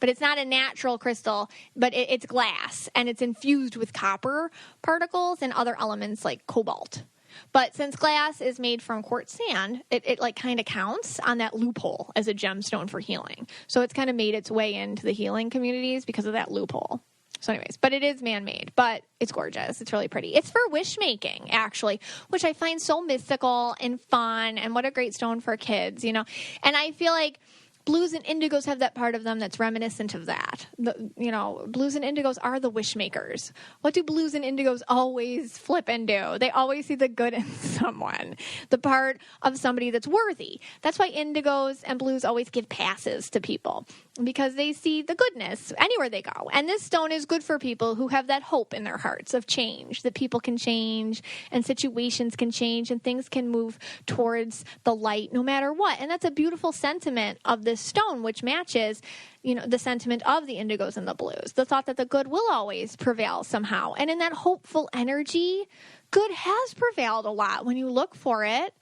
Speaker 1: it's not a natural crystal, but it's glass, and it's infused with copper particles and other elements like cobalt. But since glass is made from quartz sand, it like kind of counts on that loophole as a gemstone for healing. So it's kind of made its way into the healing communities because of that loophole. So anyways, but it is man-made, but it's gorgeous. It's really pretty. It's for wish making, actually, which I find so mystical and fun, and what a great stone for kids, you know. And I feel like blues and indigos have that part of them that's reminiscent of that. Blues and indigos are the wish makers. What do blues and indigos always flip and do? They always see the good in someone, the part of somebody that's worthy. That's why indigos and blues always give passes to people, because they see the goodness anywhere they go. And this stone is good for people who have that hope in their hearts of change, that people can change and situations can change and things can move towards the light no matter what. And that's a beautiful sentiment of this stone, which matches, the sentiment of the indigos and the blues, the thought that the good will always prevail somehow. And in that hopeful energy, good has prevailed a lot when you look for it.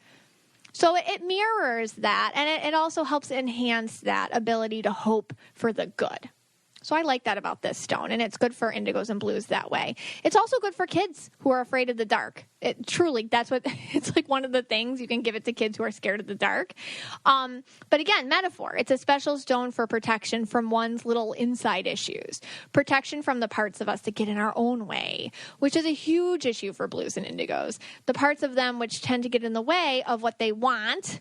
Speaker 1: So it mirrors that, and it also helps enhance that ability to hope for the good. So I like that about this stone, and it's good for indigos and blues that way. It's also good for kids who are afraid of the dark. It's like one of the things you can give it to kids who are scared of the dark. But again, metaphor. It's a special stone for protection from one's little inside issues, protection from the parts of us that get in our own way, which is a huge issue for blues and indigos. The parts of them which tend to get in the way of what they want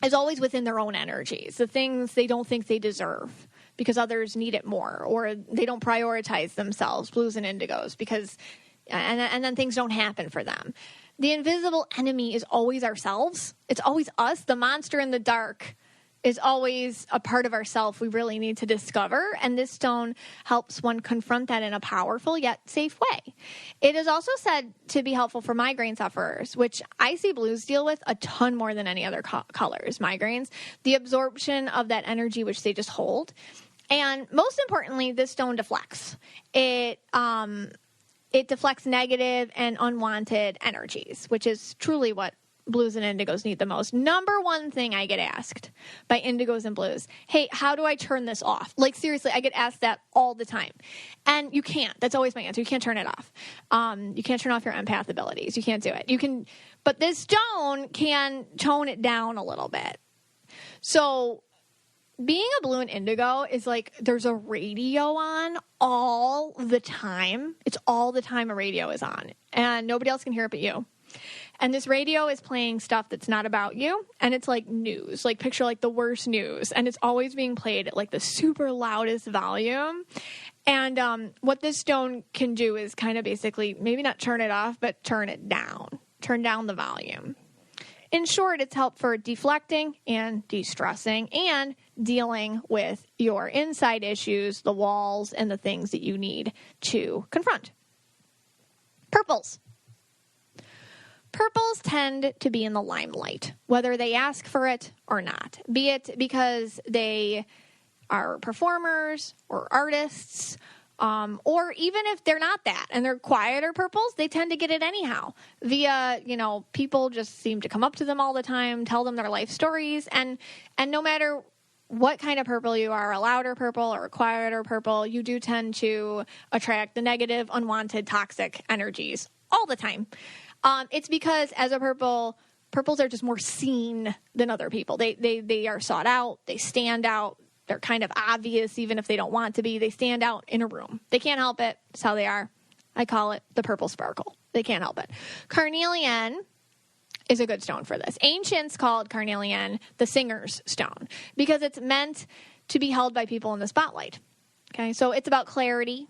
Speaker 1: is always within their own energies, the things they don't think they deserve, because others need it more, or they don't prioritize themselves, blues and indigos, and then things don't happen for them. The invisible enemy is always ourselves. It's always us. The monster in the dark is always a part of ourself we really need to discover, and this stone helps one confront that in a powerful yet safe way. It is also said to be helpful for migraine sufferers, which I see blues deal with a ton more than any other colors, migraines, the absorption of that energy which they just hold. And most importantly, this stone deflects. It deflects negative and unwanted energies, which is truly what blues and indigos need the most. Number one thing I get asked by indigos and blues, hey, how do I turn this off? Like, seriously, I get asked that all the time. And you can't. That's always my answer. You can't turn it off. You can't turn off your empath abilities. You can't do it. But this stone can tone it down a little bit. So being a blue and indigo is like there's a radio on all the time. It's all the time a radio is on, and nobody else can hear it but you. And this radio is playing stuff that's not about you, and it's like news, like picture like the worst news, and it's always being played at like the super loudest volume. And what this stone can do is kind of basically maybe not turn it off, but turn down the volume. In short, it's helped for deflecting and de-stressing and dealing with your inside issues, the walls, and the things that you need to confront. Purples. Purples tend to be in the limelight, whether they ask for it or not, be it because they are performers or artists, or even if they're not that and they're quieter purples, they tend to get it anyhow via, people just seem to come up to them all the time, tell them their life stories. And no matter what kind of purple you are, a louder purple or a quieter purple, you do tend to attract the negative, unwanted, toxic energies all the time. It's because as a purple, purples are just more seen than other people. They are sought out. They stand out. They're kind of obvious, even if they don't want to be. They stand out in a room. They can't help it. It's how they are. I call it the purple sparkle. They can't help it. Carnelian is a good stone for this. Ancients called carnelian the singer's stone because it's meant to be held by people in the spotlight. Okay, so it's about clarity.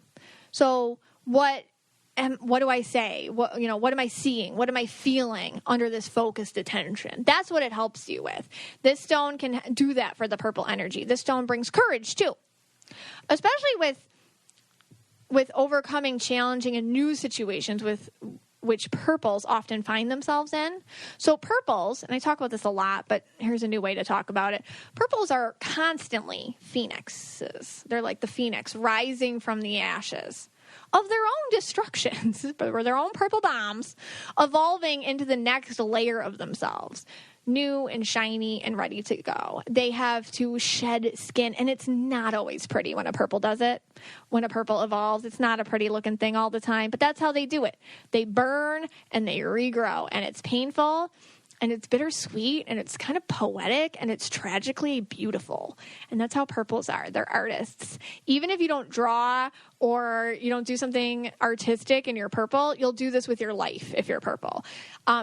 Speaker 1: So what do I say? What am I seeing? What am I feeling under this focused attention? That's what it helps you with. This stone can do that for the purple energy. This stone brings courage too, especially with overcoming challenging and new situations with which purples often find themselves in. So purples, and I talk about this a lot, but here's a new way to talk about it. Purples are constantly phoenixes. They're like the phoenix rising from the ashes of their own destructions, or their own purple bombs, evolving into the next layer of themselves, new and shiny and ready to go. They have to shed skin, and it's not always pretty when a purple does it. When a purple evolves, it's not a pretty looking thing all the time, but that's how they do it. They burn and they regrow, and it's painful. And it's bittersweet, and it's kind of poetic, and it's tragically beautiful. And that's how purples are. They're artists. Even if you don't draw or you don't do something artistic in your purple, you'll do this with your life if you're purple.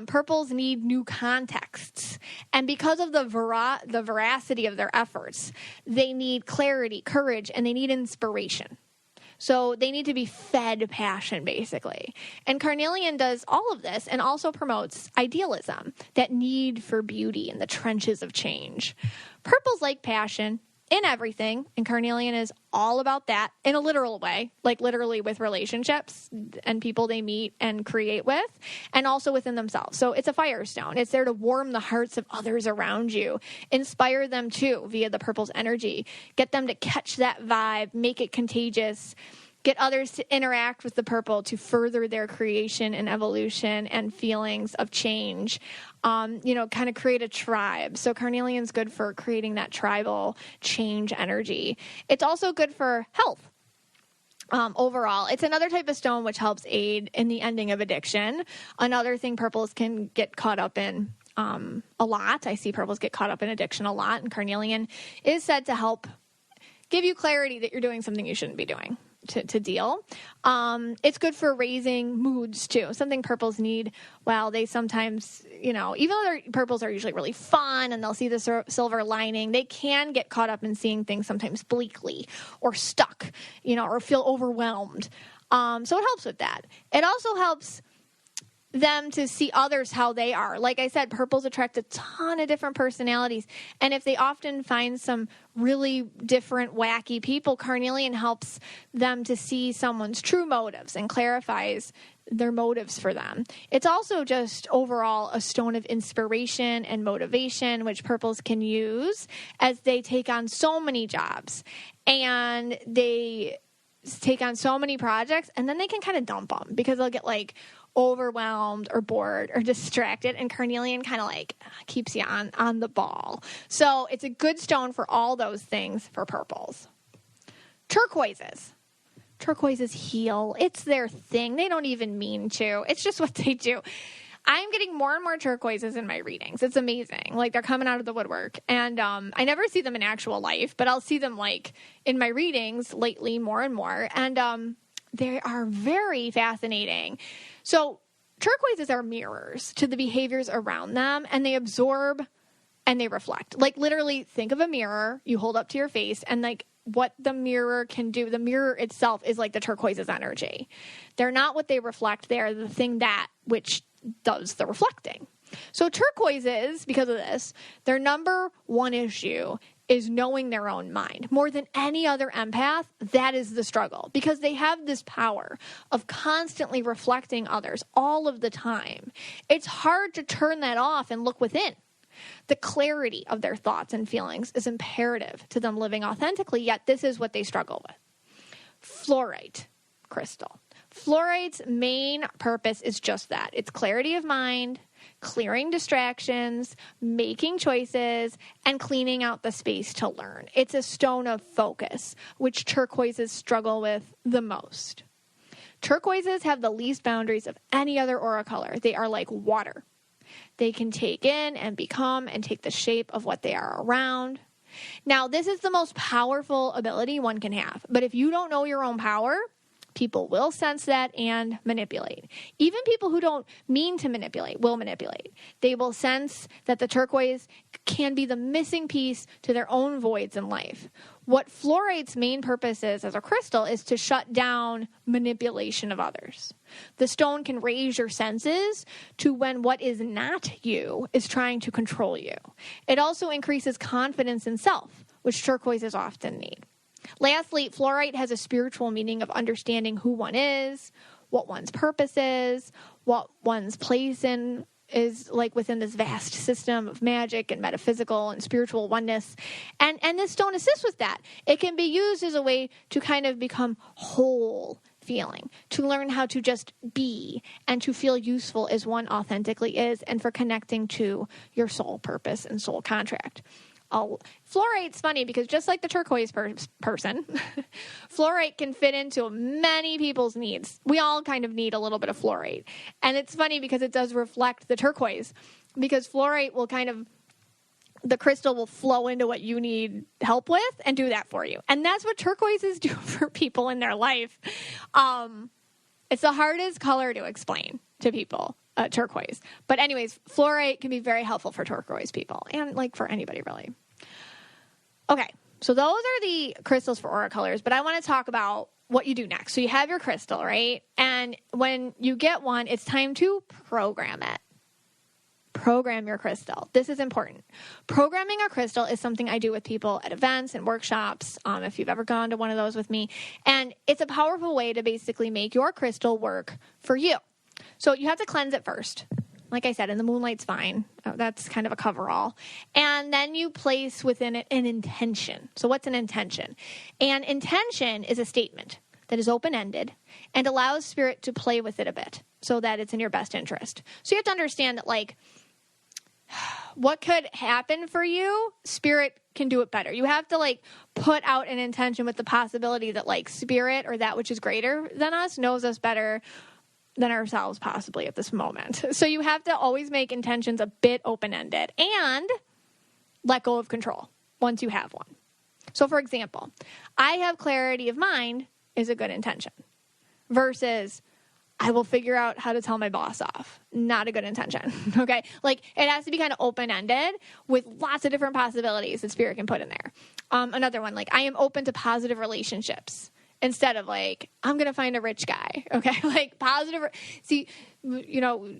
Speaker 1: Purples need new contexts. And because of the veracity of their efforts, they need clarity, courage, and they need inspiration. So they need to be fed passion, basically. And carnelian does all of this and also promotes idealism, that need for beauty in the trenches of change. Purples like passion in everything, and carnelian is all about that in a literal way, like literally with relationships and people they meet and create with, and also within themselves. So it's a firestone. It's there to warm the hearts of others around you, inspire them too via the purple's energy, get them to catch that vibe, make it contagious, get others to interact with the purple to further their creation and evolution and feelings of change, kind of create a tribe. So carnelian's good for creating that tribal change energy. It's also good for health. Overall, it's another type of stone which helps aid in the ending of addiction. Another thing purples can get caught up in a lot. I see purples get caught up in addiction a lot, and carnelian is said to help give you clarity that you're doing something you shouldn't be doing. To deal. It's good for raising moods too. Something purples need. Well, they sometimes, even though purples are usually really fun and they'll see the silver lining, they can get caught up in seeing things sometimes bleakly or stuck, or feel overwhelmed. So it helps with that. It also helps them to see others how they are. Like I said, purples attract a ton of different personalities. And if they often find some really different, wacky people, carnelian helps them to see someone's true motives and clarifies their motives for them. It's also just overall a stone of inspiration and motivation, which purples can use as they take on so many jobs and they take on so many projects, and then they can kind of dump them because they'll get overwhelmed or bored or distracted, and carnelian kind of keeps you on the ball. So it's a good stone for all those things for purples. Turquoises heal. It's their thing. They don't even mean to. It's just what they do. I'm getting more and more turquoises in my readings. It's amazing. They're coming out of the woodwork. And I never see them in actual life, but I'll see them in my readings lately more and more. And they are very fascinating. So turquoises are mirrors to the behaviors around them, and they absorb and they reflect. Literally, think of a mirror you hold up to your face, and what the mirror can do. The mirror itself is the turquoise's energy. They're not what they reflect. They are the thing which does the reflecting. So turquoises, because of this, their number one issue is knowing their own mind. More than any other empath, that is the struggle, because they have this power of constantly reflecting others all of the time. It's hard to turn that off and look within. The clarity of their thoughts and feelings is imperative to them living authentically, yet this is what they struggle with. Fluorite crystal. Fluorite's main purpose is just that. It's clarity of mind, clearing distractions, making choices, and cleaning out the space to learn. It's a stone of focus, which turquoises struggle with the most. Turquoises have the least boundaries of any other aura color. They are like water. They can take in and become and take the shape of what they are around. Now, this is the most powerful ability one can have. But if you don't know your own power, people will sense that and manipulate. Even people who don't mean to manipulate will manipulate. They will sense that the turquoise can be the missing piece to their own voids in life. What fluorite's main purpose is as a crystal is to shut down manipulation of others. The stone can raise your senses to when what is not you is trying to control you. It also increases confidence in self, which turquoises often need. Lastly, fluorite has a spiritual meaning of understanding who one is, what one's purpose is, what one's place in is like within this vast system of magic and metaphysical and spiritual oneness. And this stone assists with that. It can be used as a way to kind of become whole feeling, to learn how to just be and to feel useful as one authentically is, and for connecting to your soul purpose and soul contract. Fluorite's funny because just like the turquoise person, fluorite can fit into many people's needs. We all kind of need a little bit of fluorite. And it's funny because it does reflect the turquoise, because fluorite will the crystal will flow into what you need help with and do that for you. And that's what turquoises do for people in their life. It's the hardest color to explain to people. Turquoise. But anyways, fluorite can be very helpful for turquoise people and like for anybody really. Okay, so those are the crystals for aura colors, but I want to talk about what you do next. So you have your crystal, right? And when you get one, it's time to program it. Program your crystal. This is important. Programming a crystal is something I do with people at events and workshops, if you've ever gone to one of those with me. And it's a powerful way to basically make your crystal work for you. So you have to cleanse it first. Like I said, and the moonlight's fine. That's kind of a coverall. And then you place within it an intention. So what's an intention? An intention is a statement that is open-ended and allows spirit to play with it a bit so that it's in your best interest. So you have to understand that, like, what could happen for you, spirit can do it better. You have to, like, put out an intention with the possibility that, like, spirit or that which is greater than us knows us better than ourselves possibly at this moment. So you have to always make intentions a bit open-ended and let go of control once you have one. So for example, I have clarity of mind is a good intention versus I will figure out how to tell my boss off. Not a good intention. Okay. Like it has to be kind of open-ended with lots of different possibilities that spirit can put in there. Another one, like I am open to positive relationships. Instead of like, I'm going to find a rich guy. Okay. Like positive. See,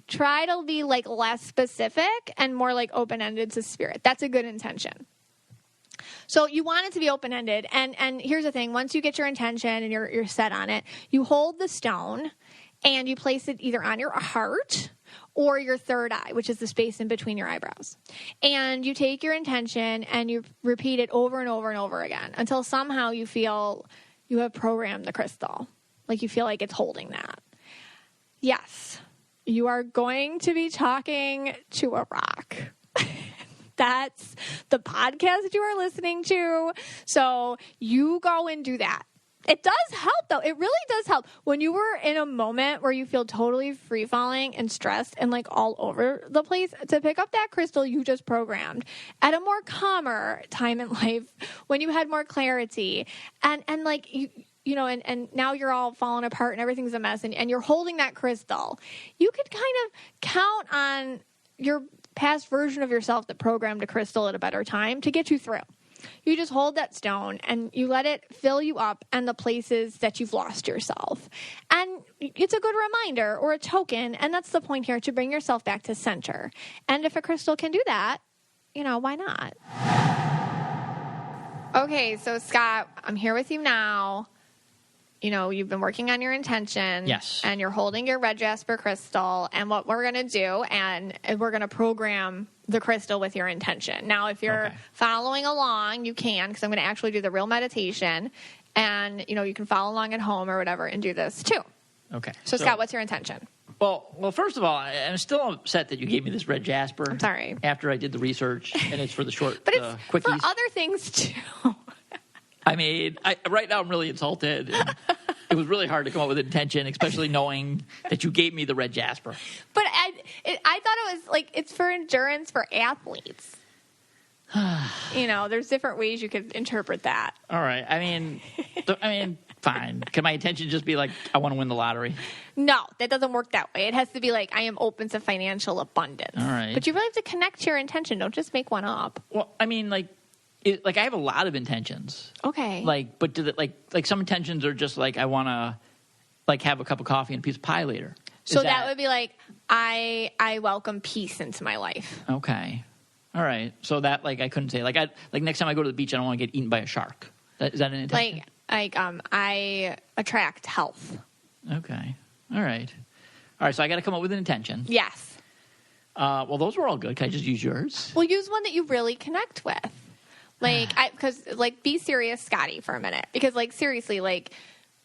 Speaker 1: try to be like less specific and more like open-ended to spirit. That's a good intention. So you want it to be open-ended. And here's the thing. Once you get your intention and you're set on it, you hold the stone and you place it either on your heart or your third eye, which is the space in between your eyebrows. And you take your intention and you repeat it over and over and over again until somehow you feel you have programmed the crystal. Like you feel like it's holding that. Yes, you are going to be talking to a rock. That's the podcast you are listening to. So you go and do that. It does help, though. It really does help. When you were in a moment where you feel totally free-falling and stressed and, like, all over the place, to pick up that crystal you just programmed at a more calmer time in life when you had more clarity and like, and now you're all falling apart and everything's a mess and you're holding that crystal, you could kind of count on your past version of yourself that programmed a crystal at a better time to get you through. You just hold that stone and you let it fill you up and the places that you've lost yourself. And it's a good reminder or a token, and that's the point here, to bring yourself back to center. And if a crystal can do that, why not? Okay, so Scott, I'm here with you now. You've been working on your intention.
Speaker 2: Yes.
Speaker 1: And you're holding your red jasper crystal. And what we're going to do, and we're going to program the crystal with your intention. Now, if you're following along, you can, because I'm going to actually do the real meditation. And, you can follow along at home or whatever and do this too.
Speaker 2: Okay.
Speaker 1: So Scott, what's your intention?
Speaker 2: Well, first of all, I'm still upset that you gave me this red jasper.
Speaker 1: I'm sorry.
Speaker 2: After I did the research, and it's for the short
Speaker 1: but it's
Speaker 2: quickies.
Speaker 1: For other things too.
Speaker 2: I mean, right now I'm really insulted. It was really hard to come up with intention, especially knowing that you gave me the red jasper.
Speaker 1: But I thought it was like it's for endurance for athletes. There's different ways you could interpret that.
Speaker 2: All right. I mean, fine. Can my intention just be like, I want to win the lottery?
Speaker 1: No, that doesn't work that way. It has to be like, I am open to financial abundance.
Speaker 2: All right.
Speaker 1: But you really have to connect to your intention. Don't just make one up.
Speaker 2: Well, I mean, I have a lot of intentions.
Speaker 1: Okay.
Speaker 2: But some intentions are just like I want to have a cup of coffee and a piece of pie later.
Speaker 1: So that would be like I welcome peace into my life.
Speaker 2: Okay. All right. So that I couldn't say next time I go to the beach I don't want to get eaten by a shark. Is that an intention?
Speaker 1: I attract health.
Speaker 2: Okay. All right. So I got to come up with an intention.
Speaker 1: Yes.
Speaker 2: Well, those were all good. Can I just use yours?
Speaker 1: Well, use one that you really connect with. Be serious, Scotty, for a minute. Because, seriously,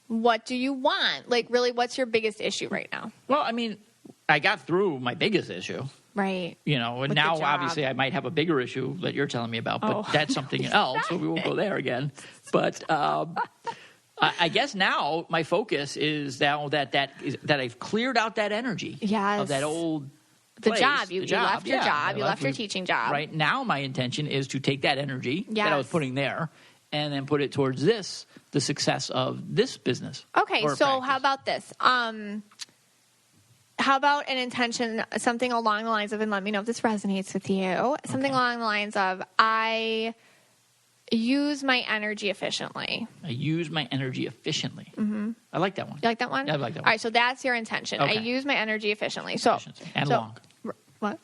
Speaker 1: what do you want? Really, what's your biggest issue right now?
Speaker 2: Well, I mean, I got through my biggest issue.
Speaker 1: Right.
Speaker 2: And
Speaker 1: with
Speaker 2: now, obviously, I might have a bigger issue that you're telling me about, but that's something else, so we won't go there again. But I guess now my focus is now that I've cleared out that energy of that old place,
Speaker 1: you left your job. You left your teaching job.
Speaker 2: Right now, my intention is to take that energy that I was putting there and then put it towards the success of this business.
Speaker 1: Okay, so practice. How about this? How about an intention, something along the lines of, and let me know if this resonates with you, something along the lines of, I use my energy efficiently.
Speaker 2: I use my energy efficiently.
Speaker 1: Mm-hmm.
Speaker 2: I like that one.
Speaker 1: You like that one?
Speaker 2: Yeah, I like that one.
Speaker 1: All right, so that's your intention.
Speaker 2: Okay.
Speaker 1: I use my energy efficiently.
Speaker 2: Long.
Speaker 1: What?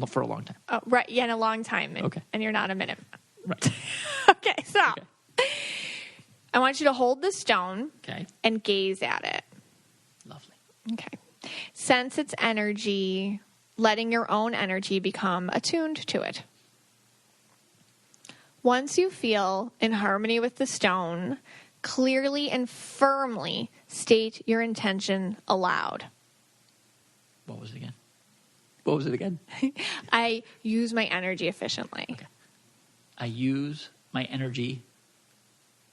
Speaker 2: For a long time.
Speaker 1: Oh, right. Yeah, in a long time.
Speaker 2: Okay.
Speaker 1: And you're not a minute.
Speaker 2: Right.
Speaker 1: Okay, so I want you to hold the stone and gaze at it.
Speaker 2: Lovely.
Speaker 1: Okay. Sense its energy, letting your own energy become attuned to it. Once you feel in harmony with the stone, clearly and firmly state your intention aloud.
Speaker 2: What was it again?
Speaker 1: I use my energy efficiently.
Speaker 2: Okay. I use my energy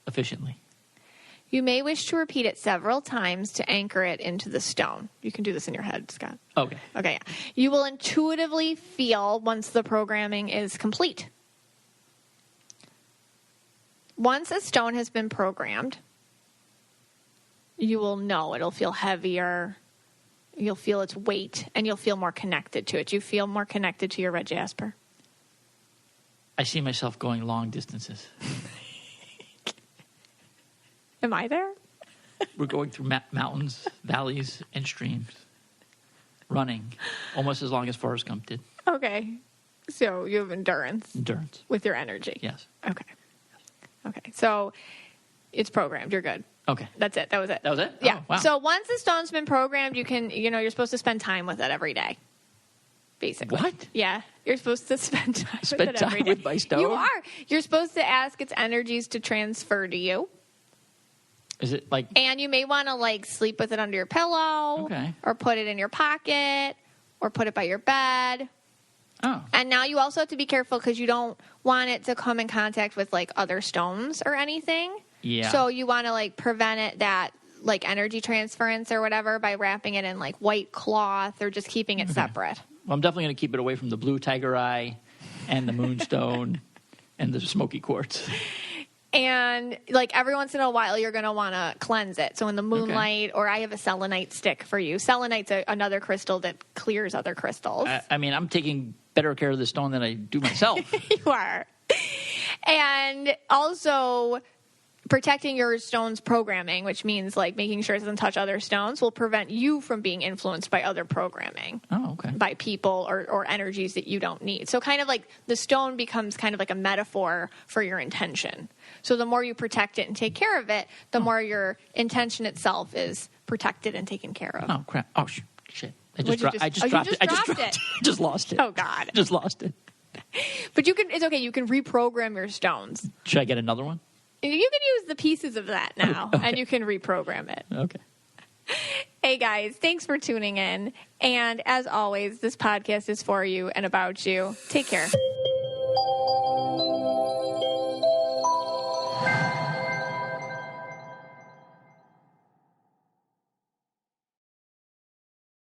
Speaker 2: efficiently.
Speaker 1: You may wish to repeat it several times to anchor it into the stone. You can do this in your head, Scott.
Speaker 2: Okay.
Speaker 1: Okay. You will intuitively feel once the programming is complete. Once a stone has been programmed, you will know it'll feel heavier. You'll feel its weight, and you'll feel more connected to it. Do you feel more connected to your red jasper?
Speaker 2: I see myself going long distances.
Speaker 1: Am I there?
Speaker 2: We're going through mountains, valleys, and streams. Running almost as long as Forrest Gump did.
Speaker 1: Okay. So you have endurance.
Speaker 2: Endurance.
Speaker 1: With your energy.
Speaker 2: Yes.
Speaker 1: Okay. Okay. So it's programmed. You're good.
Speaker 2: Okay.
Speaker 1: That's it. That was it.
Speaker 2: That was it?
Speaker 1: Yeah.
Speaker 2: Oh, wow.
Speaker 1: So once the stone's been programmed, you can, you're supposed to spend time with it every day. Basically.
Speaker 2: What?
Speaker 1: Yeah. You're supposed to spend time with it every day.
Speaker 2: With my stone?
Speaker 1: You are. You're supposed to ask its energies to transfer to you.
Speaker 2: Is it like...
Speaker 1: And you may want to, sleep with it under your pillow.
Speaker 2: Okay.
Speaker 1: Or put it in your pocket. Or put it by your bed.
Speaker 2: Oh.
Speaker 1: And now you also have to be careful because you don't want it to come in contact with, other stones or anything.
Speaker 2: Yeah.
Speaker 1: So you want to, prevent it that, energy transference or whatever by wrapping it in, white cloth or just keeping it separate.
Speaker 2: Well, I'm definitely going to keep it away from the blue tiger eye and the moonstone and the smoky quartz.
Speaker 1: And, every once in a while, you're going to want to cleanse it. So in the moonlight, or I have a selenite stick for you. Selenite's another crystal that clears other crystals.
Speaker 2: I'm taking better care of the stone than I do myself.
Speaker 1: You are. And also, protecting your stone's programming, which means, making sure it doesn't touch other stones, will prevent you from being influenced by other programming.
Speaker 2: Oh, okay.
Speaker 1: By people or energies that you don't need. So kind of the stone becomes kind of like a metaphor for your intention. So the more you protect it and take care of it, the more your intention itself is protected and taken care of.
Speaker 2: Oh, crap. Oh, shit. I just dropped it.
Speaker 1: I
Speaker 2: just lost it.
Speaker 1: Oh, God.
Speaker 2: Just lost it.
Speaker 1: But it's okay. You can reprogram your stones.
Speaker 2: Should I get another one?
Speaker 1: You can use the pieces of that now,
Speaker 2: okay.
Speaker 1: And you can reprogram it.
Speaker 2: Okay.
Speaker 1: Hey, guys, thanks for tuning in. And as always, this podcast is for you and about you. Take care.